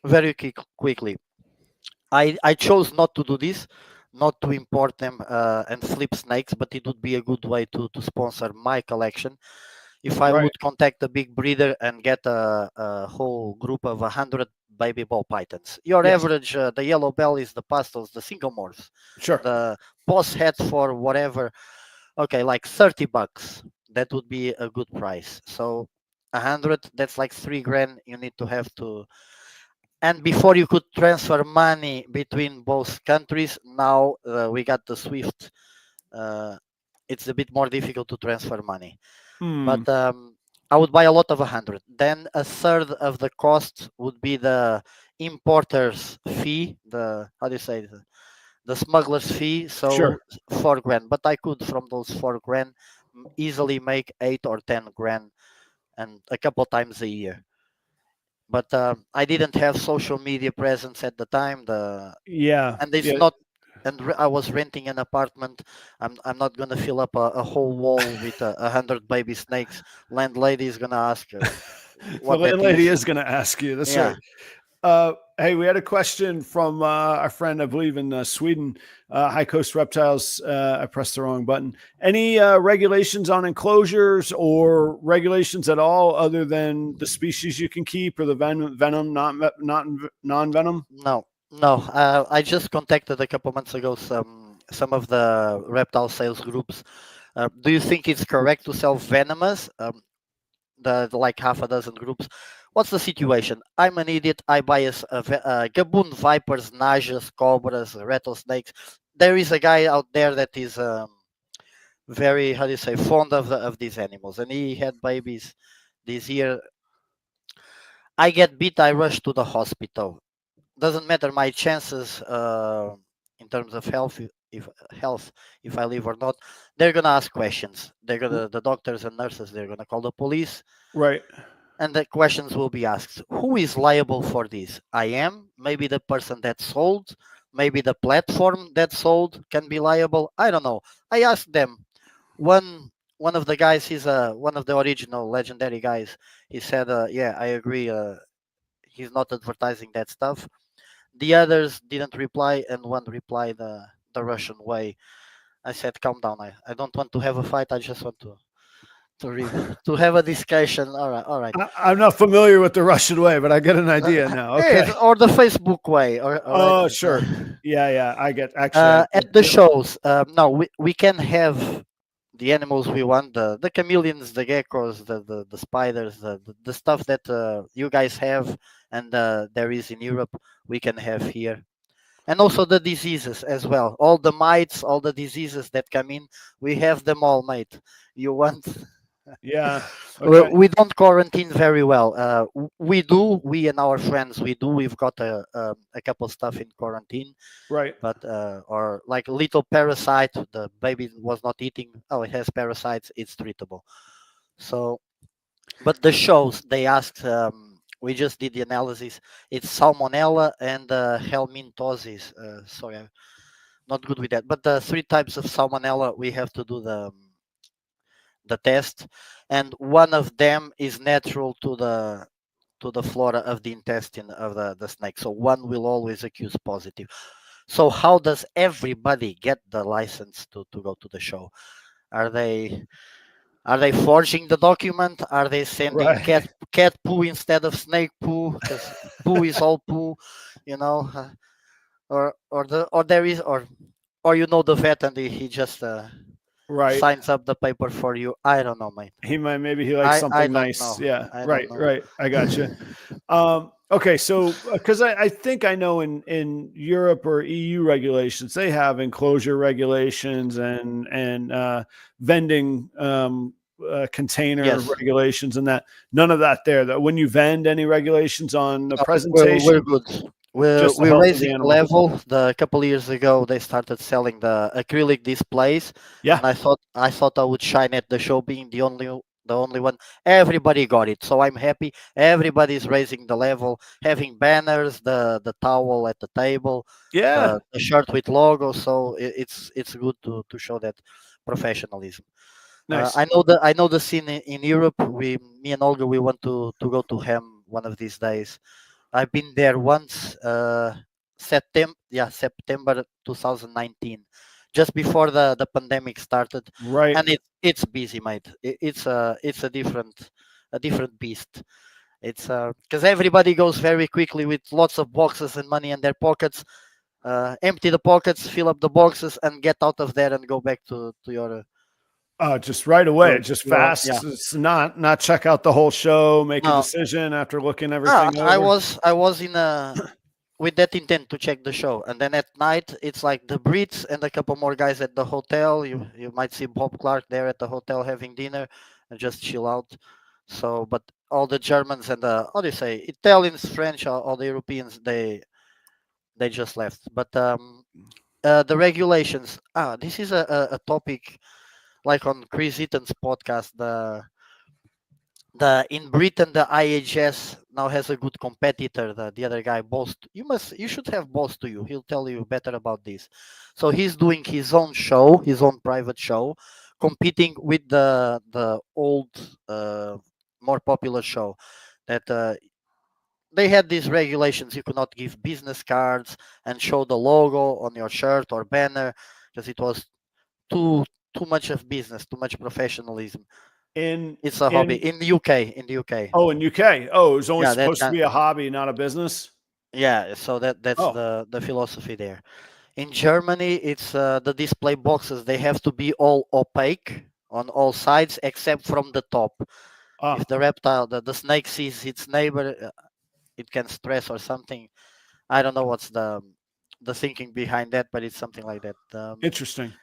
S2: very quickly, I chose not to do this, not to import them and flip snakes, but it would be a good way to sponsor my collection. If I
S1: Right.
S2: would contact a big breeder and get a whole group of 100 baby ball pythons, your
S1: Yes.
S2: average, the yellow bellies, the pastels, the single morphs,
S1: Sure.
S2: the boss head for whatever, okay, like $30, that would be a good price. So 100, that's like 3 grand you need to have to. And before you could transfer money between both countries, now we got the Swift. Uh, it's a bit more difficult to transfer money,
S1: Hmm.
S2: but I would buy a lot of 100. Then a third of the cost would be the importer's fee, the how do you say, the smuggler's fee. So
S1: Sure.
S2: 4 grand, but I could from those 4 grand easily make 8 or 10 grand, and a couple times a year. But I didn't have social media presence at the time.
S1: Yeah.
S2: And it's
S1: Yeah.
S2: not. And I was renting an apartment. I'm not gonna fill up a whole wall with 100 baby snakes. Landlady is gonna ask
S1: The
S2: what that
S1: landlady
S2: is.
S1: is going to ask you. That's
S2: Yeah.
S1: right. Hey, we had a question from our friend, I believe in Sweden, High Coast Reptiles. I pressed the wrong button. Any regulations on enclosures or regulations at all other than the species you can keep or the venom, not non-venom?
S2: No, no. I just contacted a couple months ago some of the reptile sales groups. Do you think it's correct to sell venomous? The like half a dozen groups. What's the situation? I'm an idiot. I buy gaboon vipers, najas, cobras, rattlesnakes. There is a guy out there that is very, how do you say, fond of these animals, and he had babies this year. I get bit, I rush to the hospital. Doesn't matter my chances in terms of health, if I live or not. They're gonna ask questions. They're gonna the doctors and nurses. They're gonna call the police,
S1: Right.
S2: and the questions will be asked. Who is liable for this? I am. Maybe the person that sold. Maybe the platform that sold can be liable. I don't know. I asked them. One of the guys, he's one of the original legendary guys. He said, "Yeah, I agree. He's not advertising that stuff." The others didn't reply, and one replied the Russian way. I said, "Calm down. I don't want to have a fight. I just want to have a discussion." All right, all right.
S1: I'm not familiar with the Russian way, but I get an idea now.
S2: Hey,
S1: Okay.
S2: or the Facebook way. All right.
S1: Oh, sure. Yeah, yeah. I get actually.
S2: At the shows, no, we can have the animals we want, the chameleons, the geckos, the spiders, the stuff that you guys have and there is in Europe, we can have here. And also the diseases as well. All the mites, all the diseases that come in, we have them all, mate. You want?
S1: Yeah. Okay.
S2: We don't quarantine very well. We do, we and our friends, we do. We've got a couple stuff in quarantine,
S1: Right.
S2: but or like little parasite, the baby was not eating. Oh, it has parasites. It's treatable. So, but the shows they asked. We just did the analysis. It's salmonella and helminthosis. Sorry, I'm not good with that. But the three types of salmonella, we have to do the test, and one of them is natural to the flora of the intestine of the snake. So one will always accuse positive. So how does everybody get the license to go to the show? Are they are they forging the document? Are they sending
S1: Right.
S2: cat poo instead of snake poo? Because poo is all poo, you know. Or the or there is or you know the vet and he just
S1: Right.
S2: signs up the paper for you. I don't know, mate.
S1: Maybe he likes
S2: I
S1: something
S2: don't
S1: nice.
S2: know.
S1: Yeah.
S2: I don't
S1: Right.
S2: know.
S1: Right. I got you. Okay. So, because I think I know in Europe or EU regulations, they have enclosure regulations and vending container
S2: Yes.
S1: regulations and that. None of that there. That when you vend any regulations on the
S2: No,
S1: presentation,
S2: we're good.
S1: just the
S2: We're
S1: health of the
S2: raising the
S1: animal.
S2: level. A couple of years ago, they started selling the acrylic displays,
S1: Yeah.
S2: and I thought I would shine at the show, being the only one. Everybody got it, so I'm happy. Everybody's raising the level, having banners, the towel at the table,
S1: Yeah.
S2: the shirt with logo. So it's good to show that professionalism.
S1: Nice.
S2: I know the scene in Europe. Me and Olga, we want to go to Ham one of these days. I've been there once, September 2019, just before the pandemic started,
S1: Right.
S2: and it's busy, mate. It's a different beast. It's because everybody goes very quickly with lots of boxes and money in their pockets. Empty the pockets, fill up the boxes, and get out of there and go back to your
S1: Just right away, just
S2: yeah.
S1: fast. It's not check out the whole show, make a
S2: No,
S1: decision after looking everything
S2: I
S1: over.
S2: was in a with that intent to check the show, and then at night it's like the Brits and a couple more guys at the hotel. You might see Bob Clark there at the hotel having dinner and just chill out. So, but all the Germans and the how do you say Italians, French, all the Europeans, they just left. But the regulations. This is a topic like on Chris Eaton's podcast. The in Britain, the IHS now has a good competitor. The other guy, Bost. You should have Bost to you. He'll tell you better about this. So he's doing his own show, his own private show, competing with the old, more popular show. That they had these regulations. You could not give business cards and show the logo on your shirt or banner because it was too too much of business, too much professionalism.
S1: In
S2: It's a hobby
S1: in
S2: in the UK. In the UK,
S1: Oh, in UK. Oh, it was only
S2: yeah,
S1: supposed to be a hobby, not a business.
S2: yeah. So that's
S1: Oh,
S2: the philosophy there. In Germany, it's the display boxes. They have to be all opaque on all sides except from the top. If
S1: ah,
S2: the reptile, the snake sees its neighbor, it can stress or something. I don't know what's the thinking behind that, but it's something like that.
S1: interesting.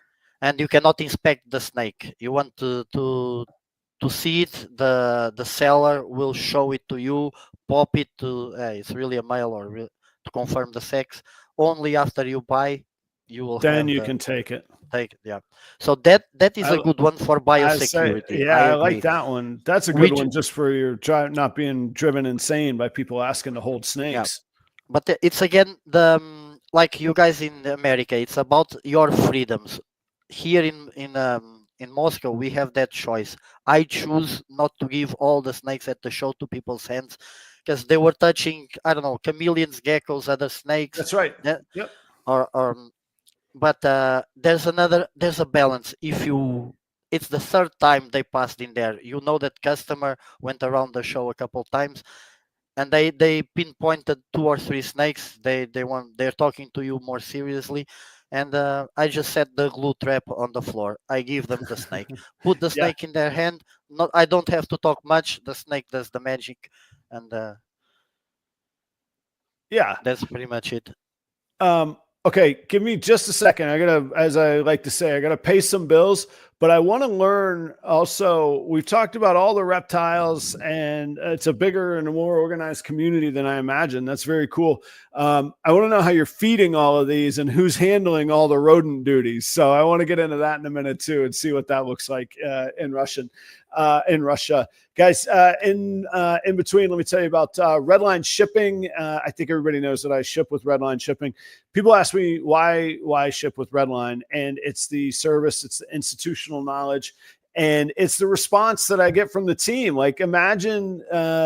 S2: And you cannot inspect the snake. You want to see it, the seller will show it to you, pop it to it's really a male to confirm the sex. Only after you buy, you will
S1: Then
S2: have
S1: you
S2: the
S1: can take it.
S2: take. Yeah, so that is a
S1: I
S2: good one for
S1: I say,
S2: biosecurity.
S1: yeah,
S2: I
S1: I like
S2: agree.
S1: that one. That's a good
S2: Which
S1: one, just for your drive not being driven insane by people asking to hold
S2: yeah,
S1: snakes.
S2: but it's again like you guys in America. It's about your freedoms. Here in Moscow, we have that choice. I choose not to give all the snakes at the show to people's hands because they were touching, I don't know, chameleons, geckos, other snakes.
S1: That's right.
S2: Yeah,
S1: Yep.
S2: or but there's a balance. If you it's the third time they passed in there. You know that customer went around the show a couple times and they pinpointed two or three snakes. They're talking to you more seriously, and I just set the glue trap on the floor. I give them the snake, put the
S1: Yeah.
S2: snake in their hand. Not I don't have to talk much. The snake does the magic, and
S1: Yeah.
S2: that's pretty much it.
S1: Okay, give me just a second. I gotta, as I like to say, I gotta pay some bills, but I want to learn also. We've talked about all the reptiles, and it's a bigger and a more organized community than I imagined. That's very cool. I want to know how you're feeding all of these and who's handling all the rodent duties. So I want to get into that in a minute too, and see what that looks like in Russia. Guys, in between, let me tell you about Redline Shipping. I think everybody knows that I ship with Redline Shipping. People ask me why ship with Redline, and it's the service, it's the institutional knowledge, and it's the response that I get from the team. Like, imagine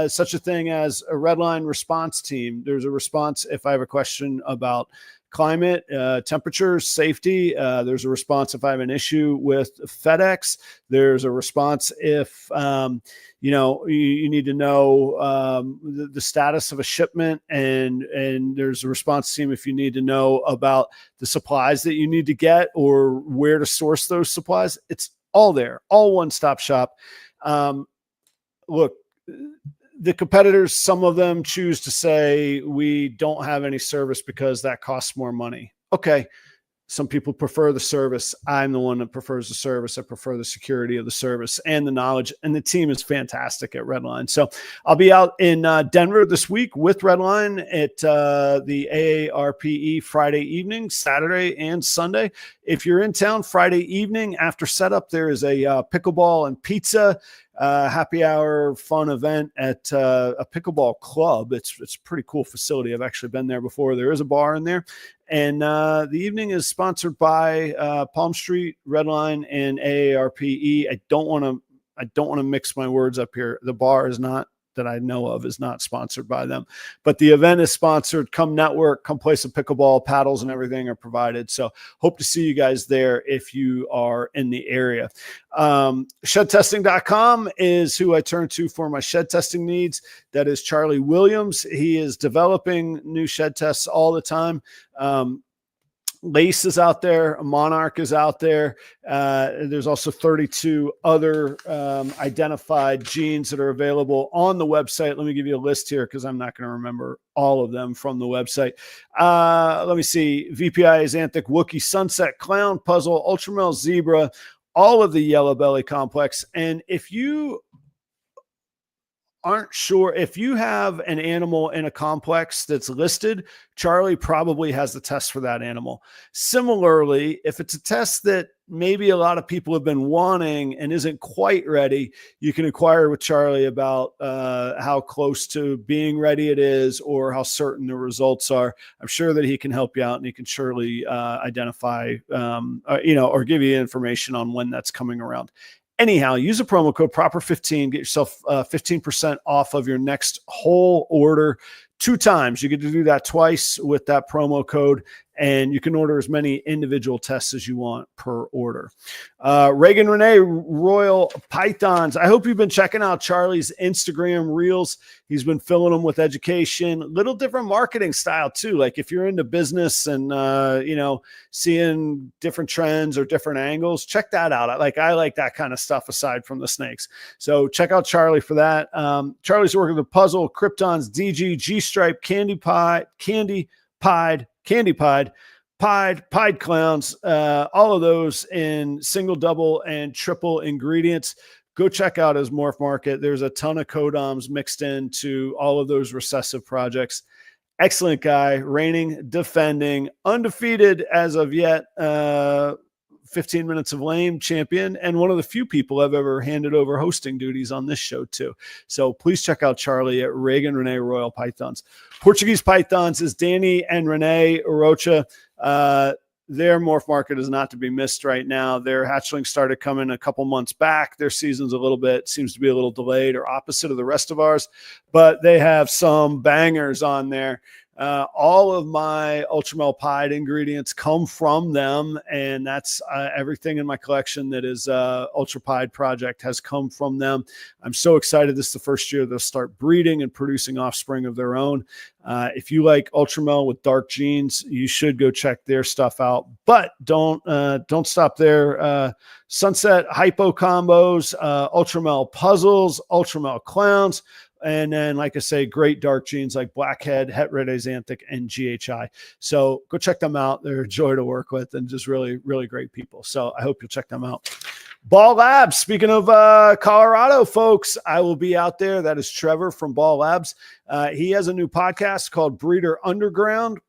S1: such a thing as a Redline response team. There's a response if I have a question about climate, temperatures, safety. There's a response if I have an issue with FedEx. There's a response if you need to know the status of a shipment, and there's a response team if you need to know about the supplies that you need to get or where to source those supplies. It's all there, all one-stop shop. Look, the competitors, some of them choose to say we don't have any service because that costs more money. Okay, Some people prefer the service. I'm the one that prefers the service. I prefer the security of the service and the knowledge, and the team is fantastic at Redline. So I'll be out in Denver this week with Redline at the AARPE Friday evening, Saturday and Sunday. If you're in town Friday evening after setup, there is a pickleball and pizza happy hour fun event at a pickleball club. It's a pretty cool facility. I've actually been there before. There is a bar in there. And the evening is sponsored by Palm Street, Redline, and AARPE. I don't want to mix my words up here. The bar is not, that I know of, is not sponsored by them, but the event is sponsored. Come network, come play some pickleball. Paddles and everything are provided. So hope to see you guys there if you are in the area. Shedtesting.com is who I turn to for my shed testing needs. That is Charlie Williams. He is developing new shed tests all the time. Lace is out there. Monarch is out there. There's also 32 other identified genes that are available on the website. Let me give you a list here because I'm not going to remember all of them from the website. Let me see. VPI, Xanthic, Wookie, Sunset, Clown, Puzzle, Ultramel, Zebra, all of the Yellow Belly complex. And if you aren't sure, if you have an animal in a complex that's listed, Charlie probably has the test for that animal. Similarly, if it's a test that maybe a lot of people have been wanting and isn't quite ready, you can inquire with Charlie about how close to being ready it is or how certain the results are. I'm sure that he can help you out, and he can surely identify, or give you information on when that's coming around. Anyhow, use a promo code PROPER15, get yourself 15% off of your next whole order 2 times. You get to do that twice with that promo code, and you can order as many individual tests as you want per order. Reagan Renee, Royal Pythons. I hope you've been checking out Charlie's Instagram reels. He's been filling them with education, little different marketing style too. Like if you're into business and, seeing different trends or different angles, check that out. I like that kind of stuff aside from the snakes. So check out Charlie for that. Charlie's working with Puzzle, Kryptons, DG, G-Stripe, Candy Pied, Pied Clowns, all of those in single, double, and triple ingredients. Go check out his MorphMarket. There's a ton of codoms mixed into all of those recessive projects. Excellent guy, reigning, defending, undefeated as of yet, 15 Minutes of Lame champion, and one of the few people I've ever handed over hosting duties on this show too. So please check out Charlie at Reagan Renee Royal Pythons. Portuguese Pythons is Danny and Renee Rocha. Their MorphMarket is not to be missed right now. Their hatchling started coming a couple months back. Their season's seems to be a little delayed or opposite of the rest of ours, but they have some bangers on there. All of my Ultramel Pied ingredients come from them, and that's everything in my collection that is Ultra Pied project has come from them. I'm so excited. This is the first year they'll start breeding and producing offspring of their own. If you like Ultramel with dark genes, you should go check their stuff out. But don't stop there. Sunset Hypo combos, Ultramel puzzles, Ultramel clowns. And then, like I say, great dark genes like Blackhead, Het Red Xanthic, and GHI. So go check them out. They're a joy to work with and just really, really great people. So I hope you'll check them out. Ball Labs. Speaking of Colorado, folks, I will be out there. That is Trevor from Ball Labs. He has a new podcast called Breeder Underground.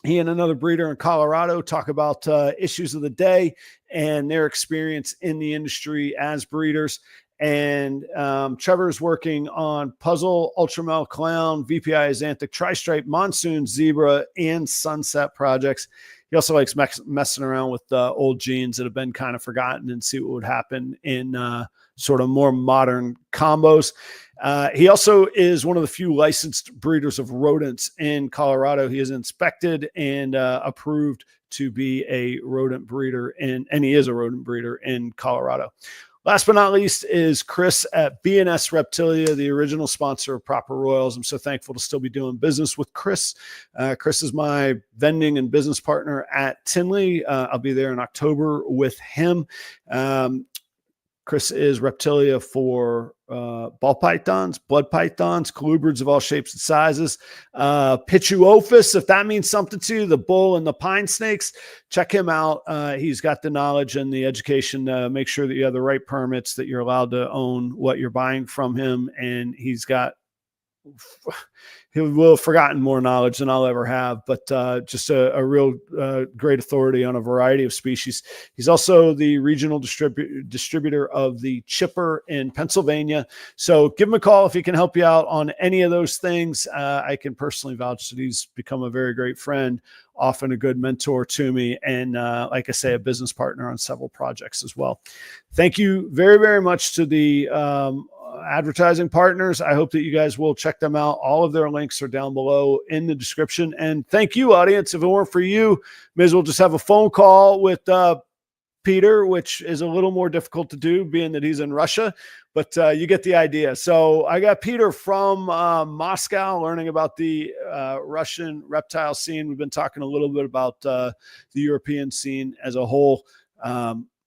S1: He and another breeder in Colorado talk about issues of the day and their experience in the industry as breeders. And Trevor's working on Puzzle, Ultramel Clown, VPI Xanthic, Tri-Stripe, Monsoon, Zebra, and Sunset projects. He also likes messing around with old genes that have been kind of forgotten and see what would happen in sort of more modern combos. He also is one of the few licensed breeders of rodents in Colorado. He is inspected and approved to be a rodent breeder, and he is a rodent breeder in Colorado. Last but not least is Chris at B&S Reptilia, the original sponsor of Proper Royals. I'm so thankful to still be doing business with Chris. Chris is my vending and business partner at Tinley. I'll be there in October with him. Chris is Reptilia for ball pythons, blood pythons, colubrids of all shapes and sizes, Pituophis, if that means something to you, the bull and the pine snakes, check him out. He's got the knowledge and the education to make sure that you have the right permits, that you're allowed to own what you're buying from him. And he's got, he will have forgotten more knowledge than I'll ever have, but just a real great authority on a variety of species. He's also the regional distributor of the chipper in Pennsylvania. So give him a call if he can help you out on any of those things. I can personally vouch that he's become a very great friend, often a good mentor to me, and like I say, a business partner on several projects as well. Thank you very, very much to the advertising partners. I hope that you guys will check them out. All of their links are down below in the description. And thank you, audience. If it weren't for you, may as well just have a phone call with Peter, which is a little more difficult to do being that he's in Russia, but you get the idea. So I got Peter from Moscow learning about the Russian reptile scene. We've been talking a little bit about the European scene as a whole.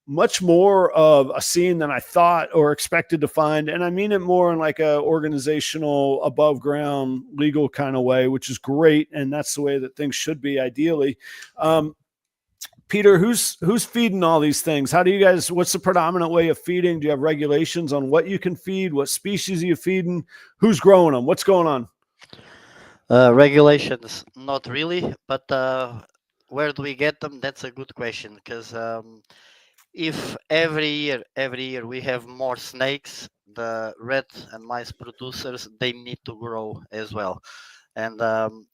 S1: Much more of a scene than I thought or expected to find. And I mean it more in like a organizational, above ground, legal kind of way, which is great. And that's the way that things should be ideally. Peter, who's feeding all these things? How do you guys, what's the predominant way of feeding? Do you have regulations on what you can feed? What species are you feeding? Who's growing them? What's going on?
S2: Regulations, not really, but where do we get them? That's a good question, because if every year we have more snakes, the rat and mice producers, they need to grow as well. And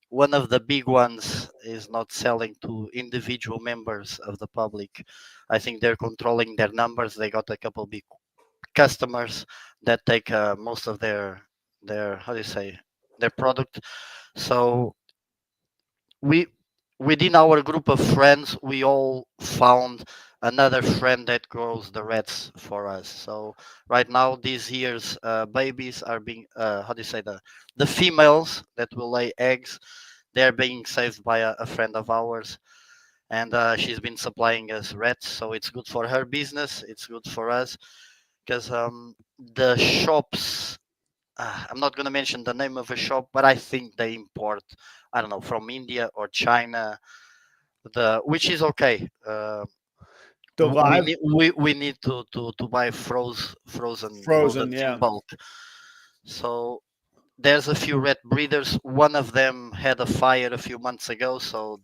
S2: one of the big ones is not selling to individual members of the public. I think they're controlling their numbers. They got a couple big customers that take most of their how do you say, their product. So we, within our group of friends, we all found another friend that grows the rats for us. So right now, this year's babies are being how do you say, the females that will lay eggs, they're being saved by a friend of ours, and she's been supplying us rats. So it's good for her business, it's good for us, because the shops, I'm not going to mention the name of a shop, but I think they import, I don't know, from India or China, which is okay.
S1: The live
S2: We need to buy frozen rodents
S1: yeah.
S2: in bulk. So there's a few rat breeders. One of them had a fire a few months ago, so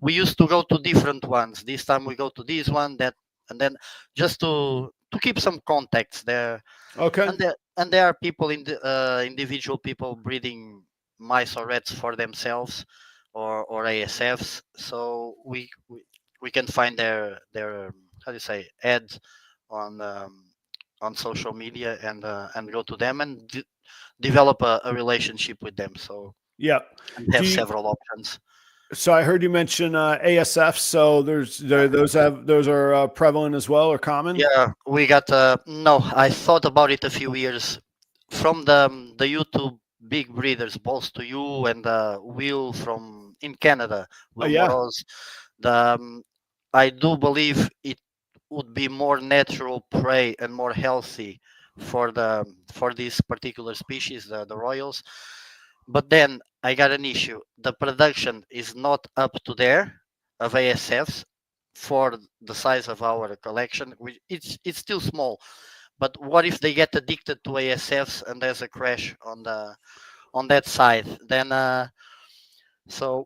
S2: we used to go to different ones. This time we go to this one, that, and then just to keep some contacts there.
S1: Okay.
S2: And there are people in the individual people breeding mice or rats for themselves, or ASFs. So we can find their how do you say, ads on social media, and go to them and develop a relationship with them. So
S1: yeah,
S2: and have several options.
S1: So I heard you mention ASFs. So those are prevalent as well, or common?
S2: Yeah, we got no. I thought about it a few years from the YouTube big breeders, Balls to You and Will from in Canada, Will Moroz. I do believe it would be more natural prey and more healthy for this particular species, the royals. But then I got an issue. The production is not up to there of ASFs for the size of our collection. It's still small. But what if they get addicted to ASFs and there's a crash on that side? Then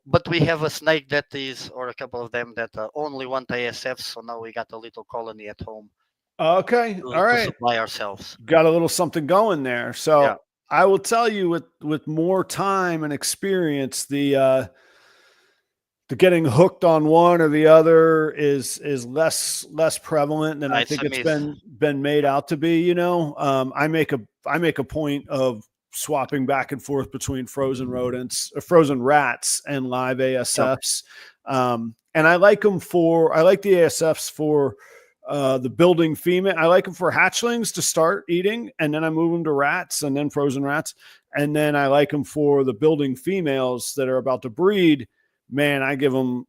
S2: but we have a snake that is, or a couple of them that only want ASFs. So now we got a little colony at home.
S1: Okay, all right.
S2: To supply ourselves.
S1: Got a little something going there. So yeah. I will tell you, with more time and experience, the getting hooked on one or the other is less prevalent than I think it's been made out to be. You know, I make a point of swapping back and forth between frozen rats and live ASFs. Yep. And I like the ASFs for the building female. I like them for hatchlings to start eating, and then I move them to rats and then frozen rats. And then I like them for the building females that are about to breed, man,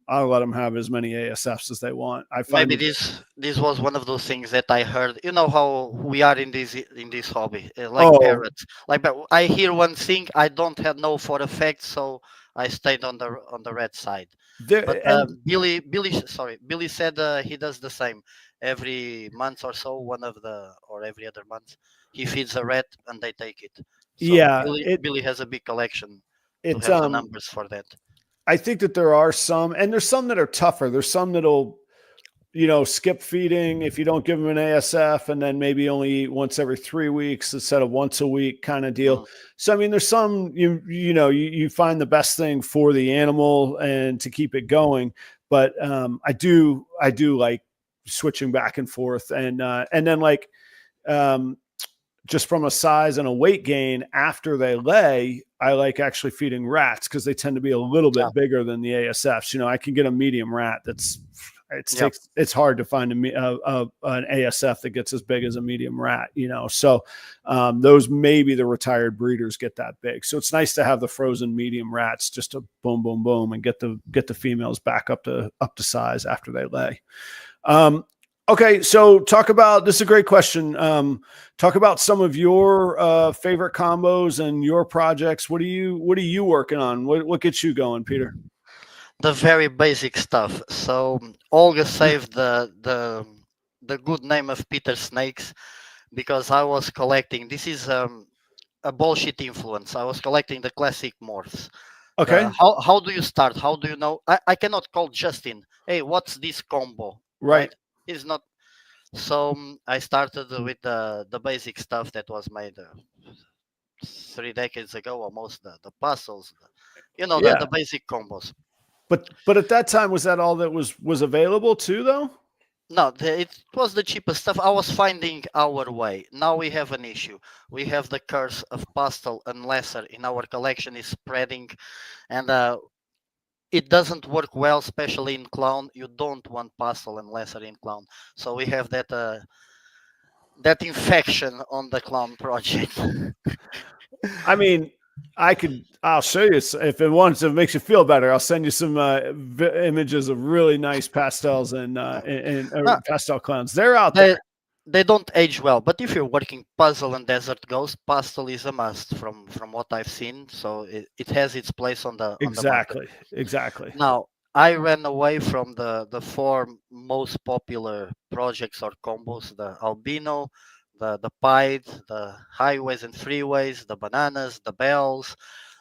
S1: I'll let them have as many ASFs as they want. I find
S2: Maybe
S1: it.
S2: this was one of those things that I heard. You know how we are in this hobby, like
S1: Oh,
S2: parrots. Like, but I hear one thing I don't have know for a fact, so I stayed on the red side. But
S1: there and
S2: Billy said he does the same every month or so. One of the or every other month, he feeds a rat and they take it. So
S1: yeah,
S2: Billy has a big collection to
S1: it's
S2: have the numbers for that.
S1: I think that there are some, and there's some that are tougher. There's some that'll, skip feeding if you don't give them an ASF, and then maybe only eat once every 3 weeks instead of once a week kind of deal.
S2: Mm.
S1: So I mean, there's some you find the best thing for the animal and to keep it going. But I do like switching back and forth, and then like um, just from a size and a weight gain after they lay, I like actually feeding rats because they tend to be a little
S2: Yeah,
S1: bit bigger than the ASFs. I can get a medium rat
S2: yeah.
S1: it's hard to find an ASF that gets as big as a medium rat. So those maybe the retired breeders get that big. So it's nice to have the frozen medium rats just to boom, boom, boom, and get the females back up to size after they lay. Um, okay, so talk about this is a great question. Talk about some of your favorite combos and your projects. What are you working on? What gets you going, Peter?
S2: The very basic stuff. So Olga saved the good name of Peter Snakes because I was collecting. This is a bullshit influence. I was collecting the classic morphs. The
S1: Okay,
S2: how do you start? How do you know? I cannot call Justin. Hey, what's this combo?
S1: right.
S2: Right? It's not. So I started with the basic stuff that was made 3 decades ago, almost the puzzles. The
S1: Yeah,
S2: basic combos.
S1: but at that time, was that all that was available too, though?
S2: No, it was the cheapest stuff. I was finding our way. Now we have an issue. We have the curse of pastel and lesser in our collection is spreading, and it doesn't work well, especially in clown. You don't want pastel and lesser in clown, so we have that infection on the clown project.
S1: I mean, I'll show you if it wants, if it makes you feel better. I'll send you some images of really nice pastels and
S2: No,
S1: pastel clowns. They're out there.
S2: they they don't age well, but if you're working puzzle and desert ghost, pastel is a must from what I've seen. So it has its place on the market.
S1: Exactly. Exactly.
S2: Now, I ran away from the four most popular projects or combos: the albino, the pied, the highways and freeways, the bananas, the bells,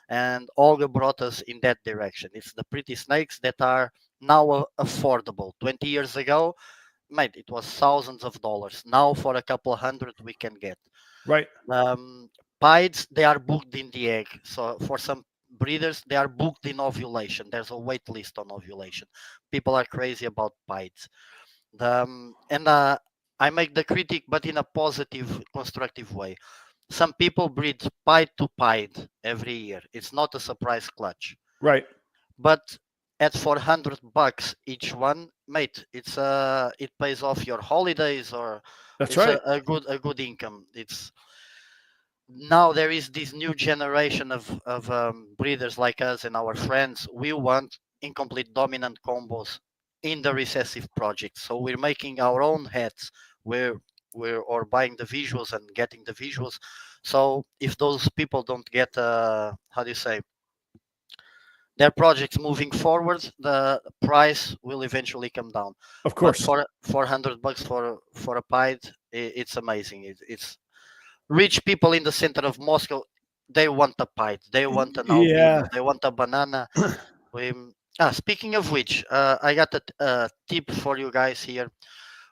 S2: and Olga brought us in that direction. It's the pretty snakes that are now affordable. 20 years ago, mate, it was thousands of dollars. Now, for a couple of hundred, we can get.
S1: Right.
S2: Um, Pieds, they are booked in the egg. So for some breeders, they are booked in ovulation. There's a wait list on ovulation. People are crazy about pieds. And I make the critic, but in a positive, constructive way. Some people breed pied to pied every year. It's not a surprise clutch,
S1: Right.
S2: but at $400 each one, mate, it pays off your holidays or
S1: That's
S2: it's
S1: right.
S2: a good income. It's now there is this new generation of breeders like us and our friends. We want incomplete dominant combos in the recessive project. So we're making our own heads. We're or buying the visuals and getting the visuals. So if those people don't get how do you say their projects moving forward, the price will eventually come down.
S1: Of
S2: But
S1: course.
S2: for $400 for a pied, it's amazing. It's rich people in the center of Moscow. They want a pied, they want an albino,
S1: Yeah.
S2: they want a banana. We, speaking of which, I got a tip for you guys here.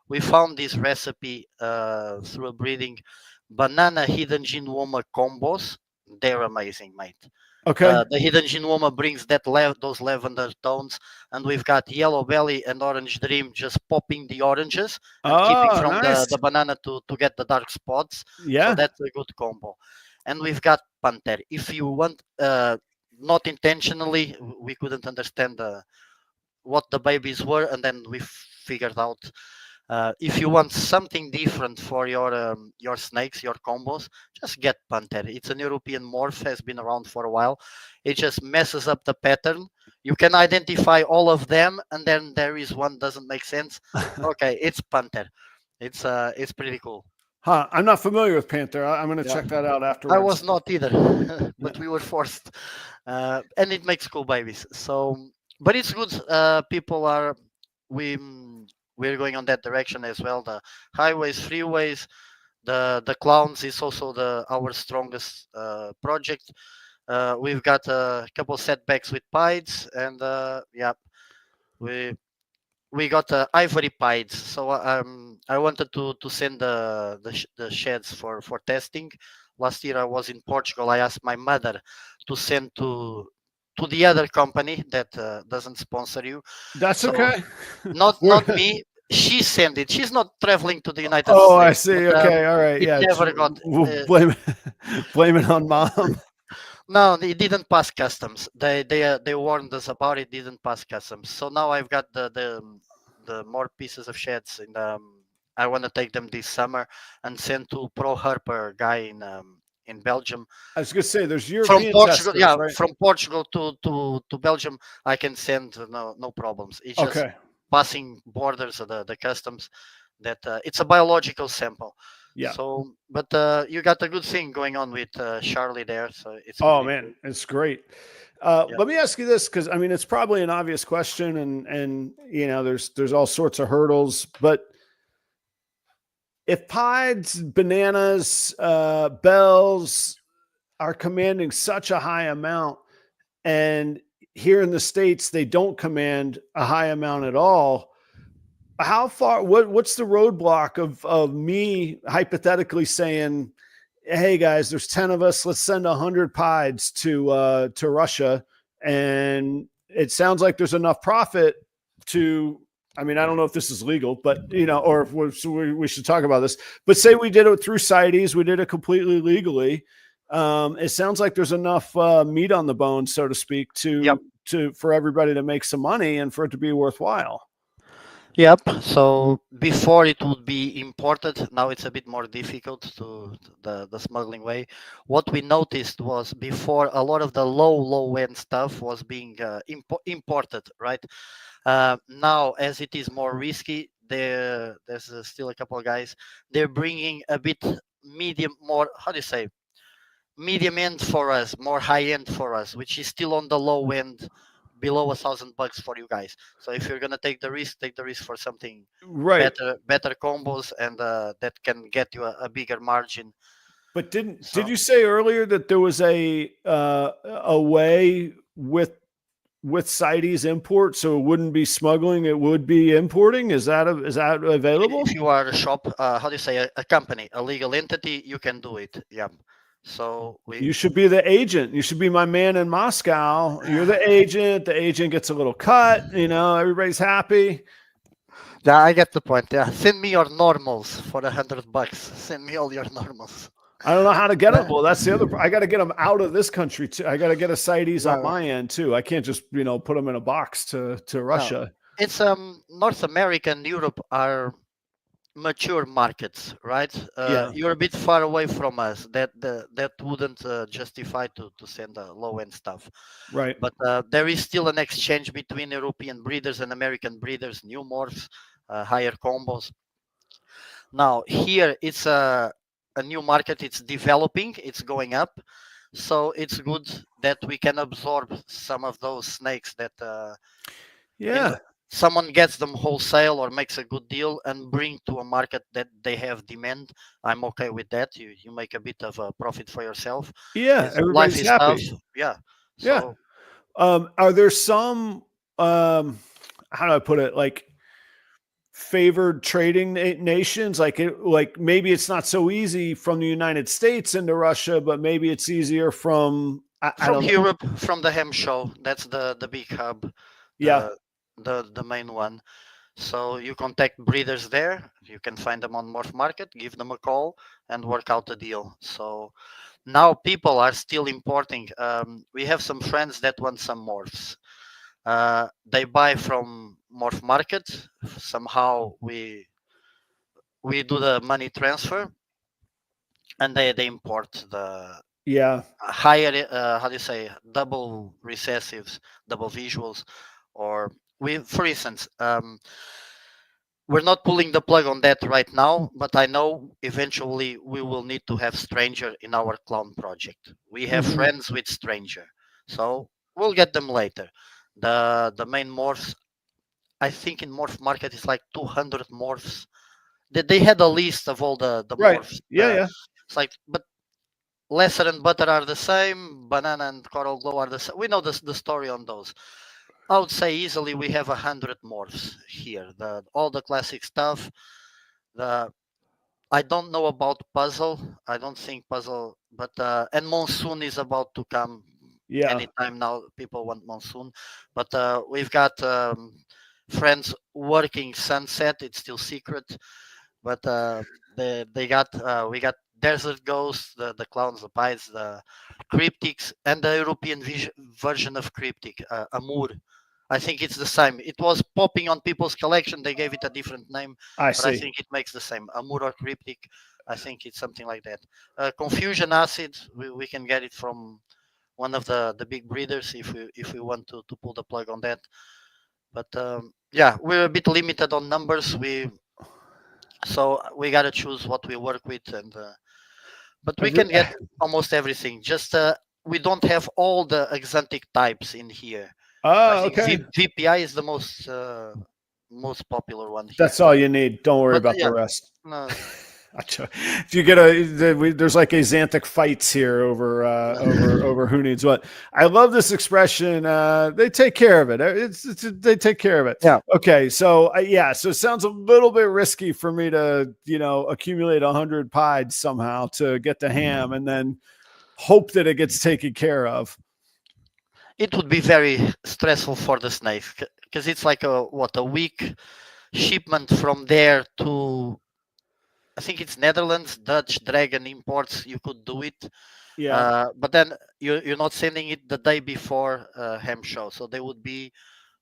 S2: We found this recipe through a breeding banana hidden genoma combos. They're amazing, mate.
S1: Okay.
S2: The hidden genoma brings those lavender tones, and we've got yellow belly and orange dream just popping the oranges and keeping
S1: Oh,
S2: from
S1: nice.
S2: the banana to get the dark spots. So
S1: Yeah.
S2: that's a good combo. And we've got panther. If you want, not intentionally, we couldn't understand what the babies were, and then we figured out If you want something different for your snakes, your combos, just get Panther. It's an European morph, has been around for a while. It just messes up the pattern. You can identify all of them, and then there is one doesn't make sense. Okay, it's Panther. It's pretty cool.
S1: Huh? I'm not familiar with Panther. I'm going to
S2: Yeah,
S1: check that out
S2: I was
S1: afterwards.
S2: not either,
S1: Yeah.
S2: but we were forced, and it makes cool babies. So, but it's good. People are we we're going on that direction as well. The highways, freeways, the clowns is also the our strongest project. We've got a couple setbacks with pides, and yeah, we we got ivory pides. So I wanted to send the sheds for testing. Last year I was in Portugal. I asked my mother to send to the other company that doesn't sponsor you.
S1: That's
S2: So
S1: okay.
S2: not me. She sent it. She's not traveling to the United
S1: Oh, I
S2: States,
S1: see.
S2: but
S1: Okay. All right.
S2: it
S1: Yeah.
S2: never got.
S1: We'll blame blame it on mom.
S2: No, it didn't pass customs. They warned us about it. Didn't pass customs. So now I've got the more pieces of sheds in the. I want to take them this summer and send to Pro Harper guy in Belgium.
S1: I was going to say there's
S2: From
S1: European
S2: Portugal,
S1: testers,
S2: yeah,
S1: right?
S2: from Portugal to Belgium, I can send no problems. It's just
S1: Okay.
S2: passing borders of the customs. That it's a biological sample.
S1: Yeah.
S2: So, but you got a good thing going on with Charlie there, so it's
S1: Oh
S2: pretty cool.
S1: man, it's great.
S2: Yeah.
S1: Let me ask you this, because I mean it's probably an obvious question, and you know there's all sorts of hurdles, but if pieds, bananas, bells are commanding such a high amount, and here in the States they don't command a high amount at all, how far what's the roadblock of me hypothetically saying, hey guys, there's 10 of us, let's send 100 pieds to Russia, and it sounds like there's enough profit to, I mean, I don't know if this is legal, but you know, or if we should talk about this, but say we did it through CITES, we did it completely legally. It sounds like there's enough meat on the bone, so to speak,
S2: Yep.
S1: to for everybody to make some money and for it to be worthwhile.
S2: Yep. So before it would be imported, now it's a bit more difficult the smuggling way. What we noticed was before a lot of the low end stuff was being imported, right? Now, as it is more risky, there's still a couple of guys. They're bringing a bit medium, more how do you say, medium end for us, more high end for us, which is still on the low end, below $1,000 for you guys. So if you're gonna take the risk for something
S1: Right.
S2: better combos, and that can get you a bigger margin.
S1: But did
S2: So
S1: you say earlier that there was a way with CITES import, so it wouldn't be smuggling, it would be importing? Is that available?
S2: if you are a shop, how do you say, a company, a legal entity, you can do it. Yeah. So we
S1: You should be the agent. You should be my man in Moscow. You're the agent. The agent gets a little cut. You know, everybody's happy.
S2: Yeah, I get the point. Yeah, send me your normals for $100. Send me all your normals.
S1: I don't know how to get them. Well, that's the other. I got to get them out of this country too. I got to get a CITES on
S2: No,
S1: my end too. I can't just put them in a box to
S2: no.
S1: Russia.
S2: It's North America and Europe are mature markets, right?
S1: Yeah.
S2: You're a bit far away from us. That wouldn't justify to send low end stuff.
S1: Right.
S2: But there is still an exchange between European breeders and American breeders, new morphs, higher combos. Now here it's a new market. It's developing. It's going up. So it's good that we can absorb some of those snakes that in
S1: Yeah.
S2: someone gets them wholesale or makes a good deal and bring to a market that they have demand. I'm okay with that. You make a bit of a profit for yourself.
S1: Yeah.
S2: It's, life
S1: Everybody's
S2: is tough.
S1: happy.
S2: Yeah.
S1: Yeah.
S2: So
S1: Are there some how do I put it, like favored trading nations, like maybe it's not so easy from the United States into Russia, but maybe it's easier from I
S2: from
S1: don't know.
S2: Europe, from the Ham Show, that's the big hub,
S1: Yeah.
S2: the main one. So you contact breeders there. You can find them on MorphMarket, give them a call, and work out a deal. So now people are still importing. We have some friends that want some morphs. They buy from MorphMarket. Somehow we we do the money transfer, and they import the
S1: Yeah.
S2: higher, how do you say, double recessives, double visuals, or we, for instance, we're not pulling the plug on that right now, but I know eventually we will need to have stranger in our clown project. We have
S1: Mhm.
S2: friends with stranger, so we'll get them later. The main morphs, I think in MorphMarket is like 200 morphs. They had a list of all the
S1: Right.
S2: morphs.
S1: Yeah, yeah.
S2: It's like, but lesser and butter are the same. Banana and coral glow are the same. We know the story on those. I would say easily we have 100 morphs here. All the classic stuff. The I don't know about puzzle. I don't think puzzle, but and monsoon is about to come
S1: Yeah.
S2: anytime now. People want monsoon, but we've got friends working sunset. It's still secret, but they got we got desert ghosts, the clowns, the pies, the cryptics, and the European version of cryptic, Amur. I think it's the same. It was popping on people's collection. They gave it a different name,
S1: I
S2: but I
S1: see.
S2: think it makes the same. Amur or cryptic. I think it's something like that. Confusion acid. We can get it from one of the big breeders if we want to pull the plug on that. But yeah, we're a bit limited on numbers. We gotta choose what we work with, and but we can get almost everything. Just we don't have all the exotic types in here. I
S1: Oh,
S2: think
S1: okay.
S2: VPI is the most popular one here.
S1: That's all you need. Don't worry
S2: But
S1: about the
S2: yeah,
S1: rest.
S2: no,
S1: If you get there's like Axanthic fights here over who needs what. I love this expression. They take care of it. They take care of it.
S2: yeah.
S1: Okay, so yeah, so it sounds a little bit risky for me to accumulate 100 pies somehow to get the ham and then hope that it gets taken care of.
S2: It would be very stressful for the snakes because it's like a week shipment from there to, I think it's Netherlands, Dutch Dragon imports. You could do it,
S1: Yeah.
S2: but then you're not sending it the day before ham show, so they would be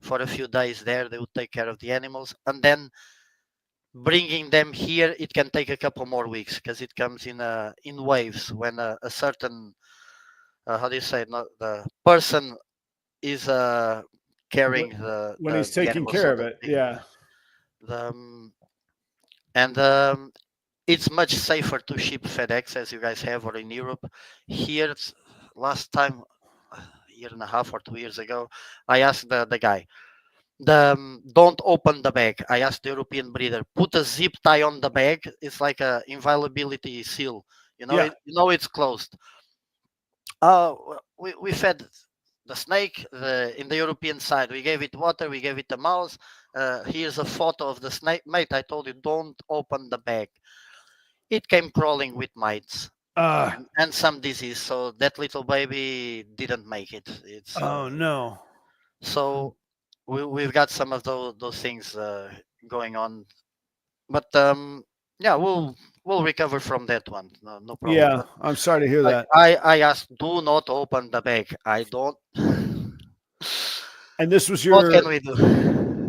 S2: for a few days there. They would take care of the animals, and then bringing them here. It can take a couple more weeks because it comes in waves. When a certain how do you say, not the person is carrying
S1: When he's
S2: the
S1: taking
S2: animals,
S1: care
S2: so
S1: of
S2: the
S1: it. Yeah.
S2: the and it's much safer to ship FedEx as you guys have, or in Europe. Here, last time, a year and a half or 2 years ago, I asked the guy, don't open the bag. I asked the European breeder, put a zip tie on the bag. It's like a inviolability seal.
S1: Yeah.
S2: It's closed. We fed the snake in the European side. We gave it water. We gave it a mouse. Here's a photo of the snake, mate. I told you, don't open the bag. It came crawling with mites
S1: Uh
S2: and some disease, so that little baby didn't make it. It's
S1: oh no.
S2: so we've got some of those things going on, but yeah, we'll recover from that one. No problem.
S1: Yeah,
S2: But
S1: I'm sorry to hear
S2: I,
S1: that.
S2: I asked, do not open the bag. I don't.
S1: And
S2: What can we do?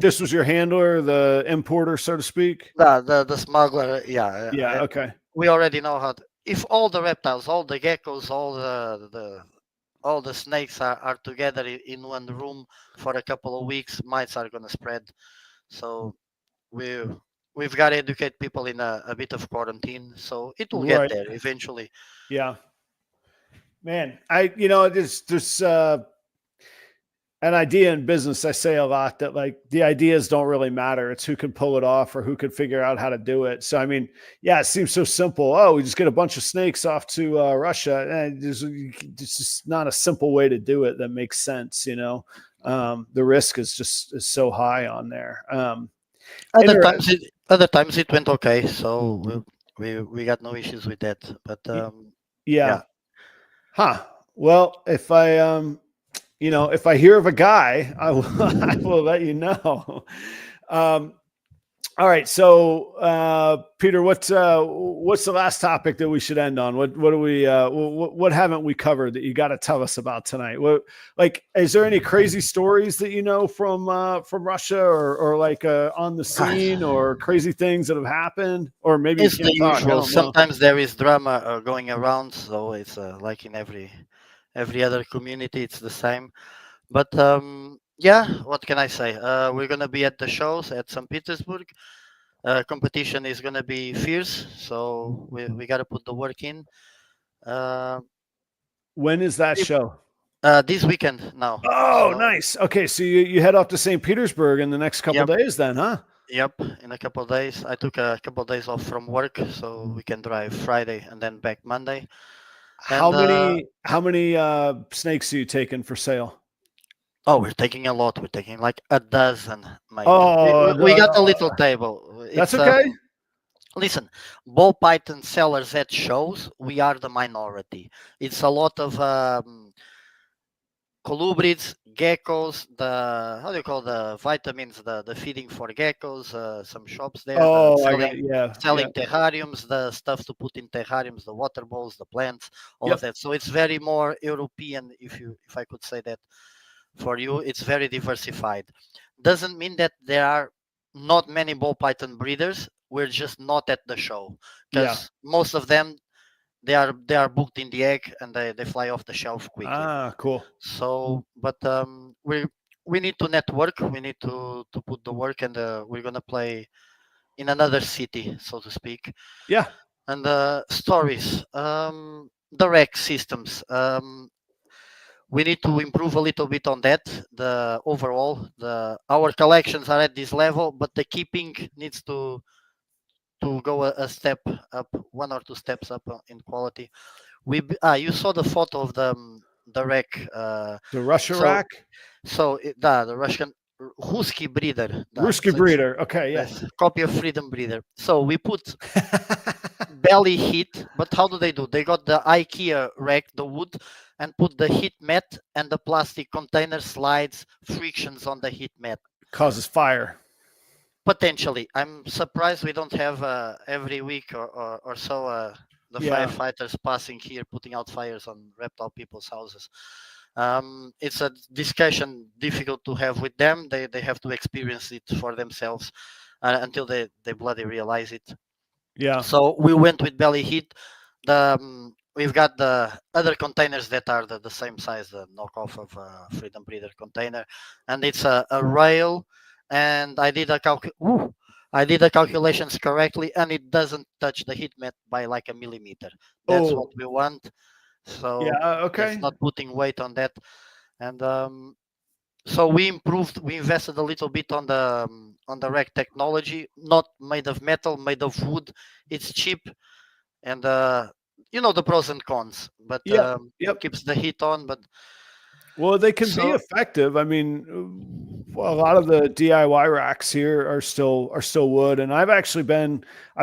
S1: this was your handler, the importer, so to speak.
S2: The smuggler, yeah.
S1: Yeah. Okay.
S2: We already know how. If all the reptiles, all the geckos, all the snakes are together in one room for a couple of weeks, mites are gonna spread. So we we've got to educate people in a bit of quarantine. So it will get
S1: Right.
S2: there eventually.
S1: Yeah. Man, there's an idea in business. I say a lot that like the ideas don't really matter. It's who can pull it off or who can figure out how to do it. So I mean, yeah, it seems so simple. Oh, we just get a bunch of snakes off to Russia, and there's just not a simple way to do it that makes sense. The risk is so high on there.
S2: Other times it went okay. So we got no issues with that. But
S1: Yeah.
S2: yeah.
S1: Huh. Well, if I hear of a guy, I will, I will let you know. Um, All right, so Peter, what's the last topic that we should end on? What do we what haven't we covered that you got to tell us about tonight? What, like, is there any crazy stories that you know from Russia, or like on the scene, or crazy things that have happened, or maybe you
S2: It's the
S1: can't talk? I
S2: usual.
S1: don't know.
S2: Sometimes there is drama going around, so it's like in every other community, it's the same. But yeah, what can I say? We're gonna be at the shows at St. Petersburg. Competition is gonna be fierce, so we gotta put the work in. Uh,
S1: When is that
S2: if,
S1: show?
S2: this weekend now.
S1: Oh,
S2: So
S1: nice. Okay, so you head off to St. Petersburg in the next couple
S2: yep,
S1: days, then, huh?
S2: yep. In a couple of days, I took a couple of days off from work, so we can drive Friday and then back Monday.
S1: How
S2: And
S1: many snakes are you taking for sale?
S2: oh, we're taking a lot. We're taking like a dozen, mate.
S1: Oh,
S2: We got a little table.
S1: that's
S2: It's
S1: okay.
S2: listen, ball python sellers at shows. We are the minority. It's a lot of colubrids, geckos. The how do you call the vitamins? The feeding for geckos. Some shops there. The
S1: Oh, I got
S2: selling
S1: it. Yeah, yeah.
S2: selling terrariums, the stuff to put in terrariums, the water bowls, the plants, all of
S1: Yep.
S2: that. So it's very more European, if I could say that for you. It's very diversified. Doesn't mean that there are not many ball python breeders. We're just not at the show
S1: Yeah.
S2: because most of them they are booked in the egg and they fly off the shelf quickly.
S1: Ah, cool.
S2: So, but we need to network. We need to put the work, and we're gonna play in another city, so to speak.
S1: Yeah.
S2: And stories, the rec systems. We need to improve a little bit on that. The overall, the our collections are at this level, but the keeping needs to go a step up, one or two steps up in quality. You saw the photo of the wreck.
S1: The Russia
S2: So
S1: rack,
S2: the Russian Husky breeder.
S1: Ruski
S2: So it's
S1: breeder. Okay. Yeah.
S2: a copy of Freedom breeder. So we put belly heat, but how do? They got the IKEA rack, the wood, and put the heat mat and the plastic container slides frictions on the heat mat.
S1: Causes fire.
S2: Potentially, I'm surprised we don't have every week or so the
S1: Yeah.
S2: firefighters passing here, putting out fires on reptile people's houses. It's a discussion difficult to have with them. They have to experience it for themselves until they bloody realize it.
S1: Yeah.
S2: So we went with belly heat. We've got the other containers that are the same size, the knockoff of Freedom Breeder container, and it's a rail. And I did the calculations correctly, and it doesn't touch the heat mat by like a millimeter. That's what
S1: Oh.
S2: we want. So
S1: Yeah.
S2: it's
S1: Okay.
S2: not putting weight on that. And so we improved. We invested a little bit on the rack technology, not made of metal, made of wood. It's cheap, and you know the pros and cons, but
S1: Yep. Yep.
S2: keeps the heat on. But
S1: Well, they can be
S2: so
S1: effective. I mean, a lot of the DIY racks here are still wood, and I've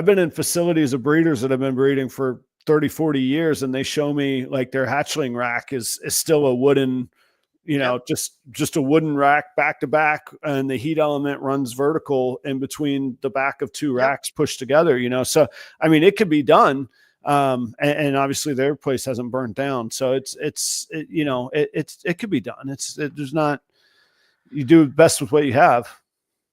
S1: been in facilities of breeders that have been breeding for 30, 40 years, and they show me like their hatchling rack is still a wooden,
S2: yep,
S1: just a wooden rack back to back, and the heat element runs vertical in between the back of two
S2: yep.
S1: racks pushed together. So I mean, it could be done. And obviously their place hasn't burned down, so it could be done. There's not, you do best with what you have.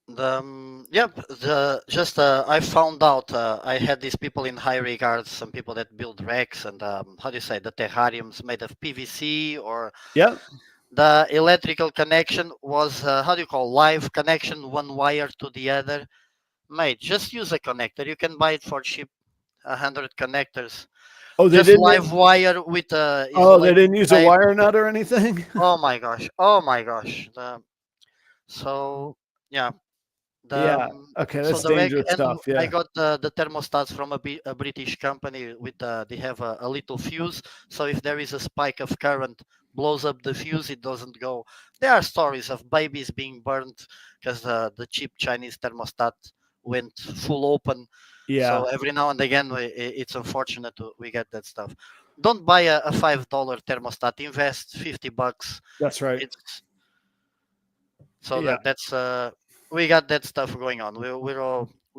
S2: Yep. The just I found out I had these people in high regards, some people that build racks and how do you say the terrariums made of PVC or
S1: Yeah.
S2: the electrical connection was how do you call live connection, one wire to the other. Mate, just use a connector. You can buy it for cheap, 100 connectors.
S1: Oh, they
S2: Just
S1: didn't.
S2: live wire with
S1: Oh, they
S2: isolated
S1: didn't use a
S2: tape.
S1: wire nut or anything.
S2: Oh my gosh! Oh my gosh! So yeah,
S1: Yeah. Okay,
S2: so
S1: that's
S2: the reg
S1: dangerous
S2: and
S1: stuff.
S2: I
S1: Yeah.
S2: got the thermostats from a British company with they have a little fuse. So if there is a spike of current, blows up the fuse, it doesn't go. There are stories of babies being burned because the cheap Chinese thermostat went full open.
S1: Yeah.
S2: So every now and again, it's unfortunate we get that stuff. Don't buy a $5 thermostat. Invest $50.
S1: That's right.
S2: It's so
S1: Yeah.
S2: that's we got that stuff going on.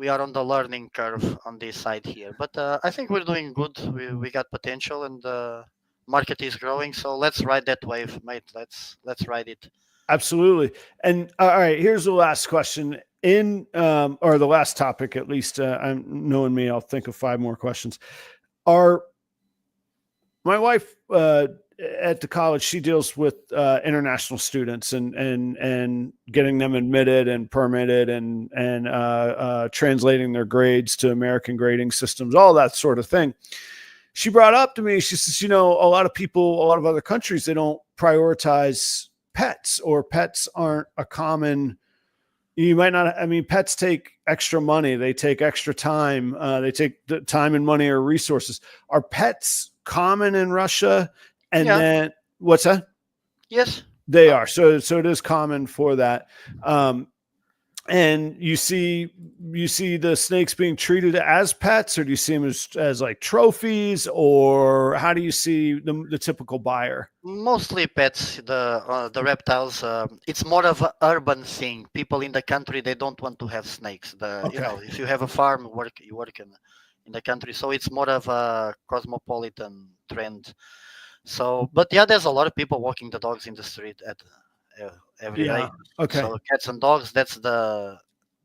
S2: we are on the learning curve on this side here. But I think we're doing good. We got potential, and the market is growing. So let's ride that wave, mate. Let's ride it.
S1: Absolutely. And all right, here's the last question or the last topic, at least. I'm knowing me, I'll think of 5 more questions. My wife at the college, she deals with international students and getting them admitted and permitted and translating their grades to American grading systems, all that sort of thing. She brought up to me, she says, a lot of other countries, they don't prioritize pets, or pets aren't a common. You might not. I mean, pets take extra money. They take extra time. They take the time and money or resources. Are pets common in Russia? And then what's that?
S2: Yes,
S1: they are. So it is common for that. And you see the snakes being treated as pets, or do you see them as like trophies, or how do you see the typical buyer?
S2: Mostly pets, the reptiles. It's more of an urban thing. People in the country, they don't want to have snakes. If you have a farm, you work in the country, so it's more of a cosmopolitan trend. So, but there's a lot of people walking the dogs in the street every day.
S1: Okay.
S2: So cats and dogs,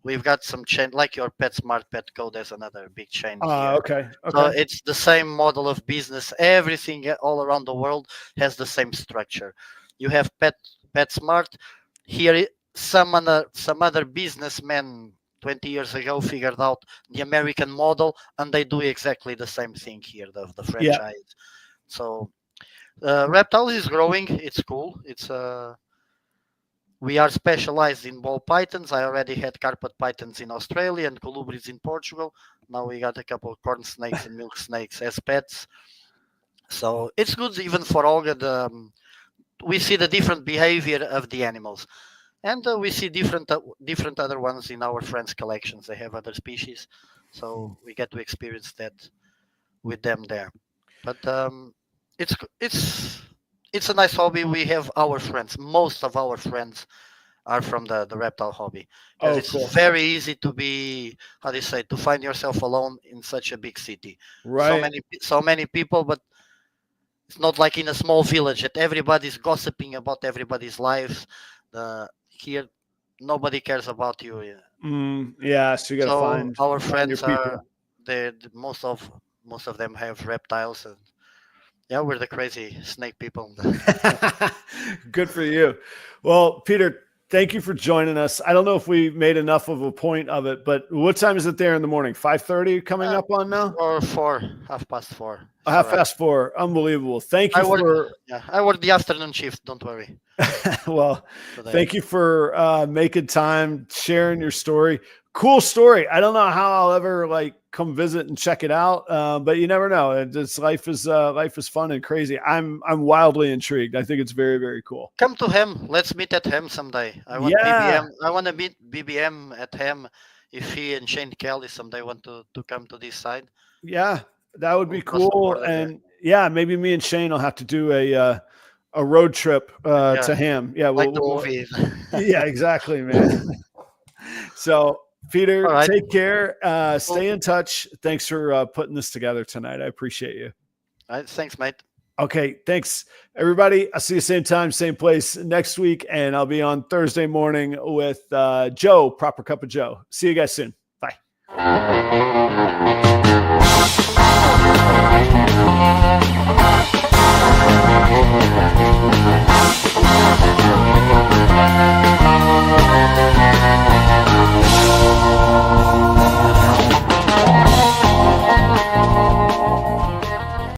S2: we've got some chain, like your PetSmart, Petco. There's another big chain here.
S1: Okay.
S2: So it's the same model of business. Everything all around the world has the same structure. You have PetSmart. Here, some other businessmen 20 years ago figured out the American model, and they do exactly the same thing here, the franchise. So Reptiles is growing. It's cool. We are specialized in ball pythons. I already had carpet pythons in Australia and colubrids in Portugal. Now we got a couple of corn snakes and milk snakes as pets. So it's good even for Olga. We see the different behavior of the animals, and we see different other ones in our friends' collections. They have other species, so we get to experience that with them there. But it's a nice hobby. We have our friends. Most of our friends are from the reptile hobby. It's cool. Very easy to be, to find yourself alone in such a big city.
S1: Right.
S2: So many people, but it's not like in a small village that everybody's gossiping about everybody's lives. Here, nobody cares about you.
S1: So you got to find
S2: our friends are most of them have reptiles, and we're the crazy snake people.
S1: Good for you. Well, Peter, thank you for joining us. I don't know if we made enough of a point of it, but what time is it there in the morning? 5:30 coming up on now?
S2: Or 4, 4:30.
S1: Half past 4. Unbelievable. Thank you
S2: I work the afternoon shift. Don't worry.
S1: Well, thank you for making time, sharing your story. Cool story. I don't know how I'll ever come visit and check it out, but you never know. Life is fun and crazy. I'm wildly intrigued. I think it's very, very cool.
S2: Come to Hem. Let's meet at Hem someday. I want to meet BBM at Hem. If he and Shane Kelly someday want to come to this side.
S1: Yeah, that would be cool. And maybe me and Shane will have to do a road trip to Ham. Yeah,
S2: like the movies.
S1: Yeah, exactly, man. So, Peter, take care. Stay in touch. Thanks for putting this together tonight. I appreciate you.
S2: All right, thanks, mate.
S1: Okay, thanks, everybody. I'll see you same time, same place next week, and I'll be on Thursday morning with Joe, Proper Cup of Joe. See you guys soon. Bye.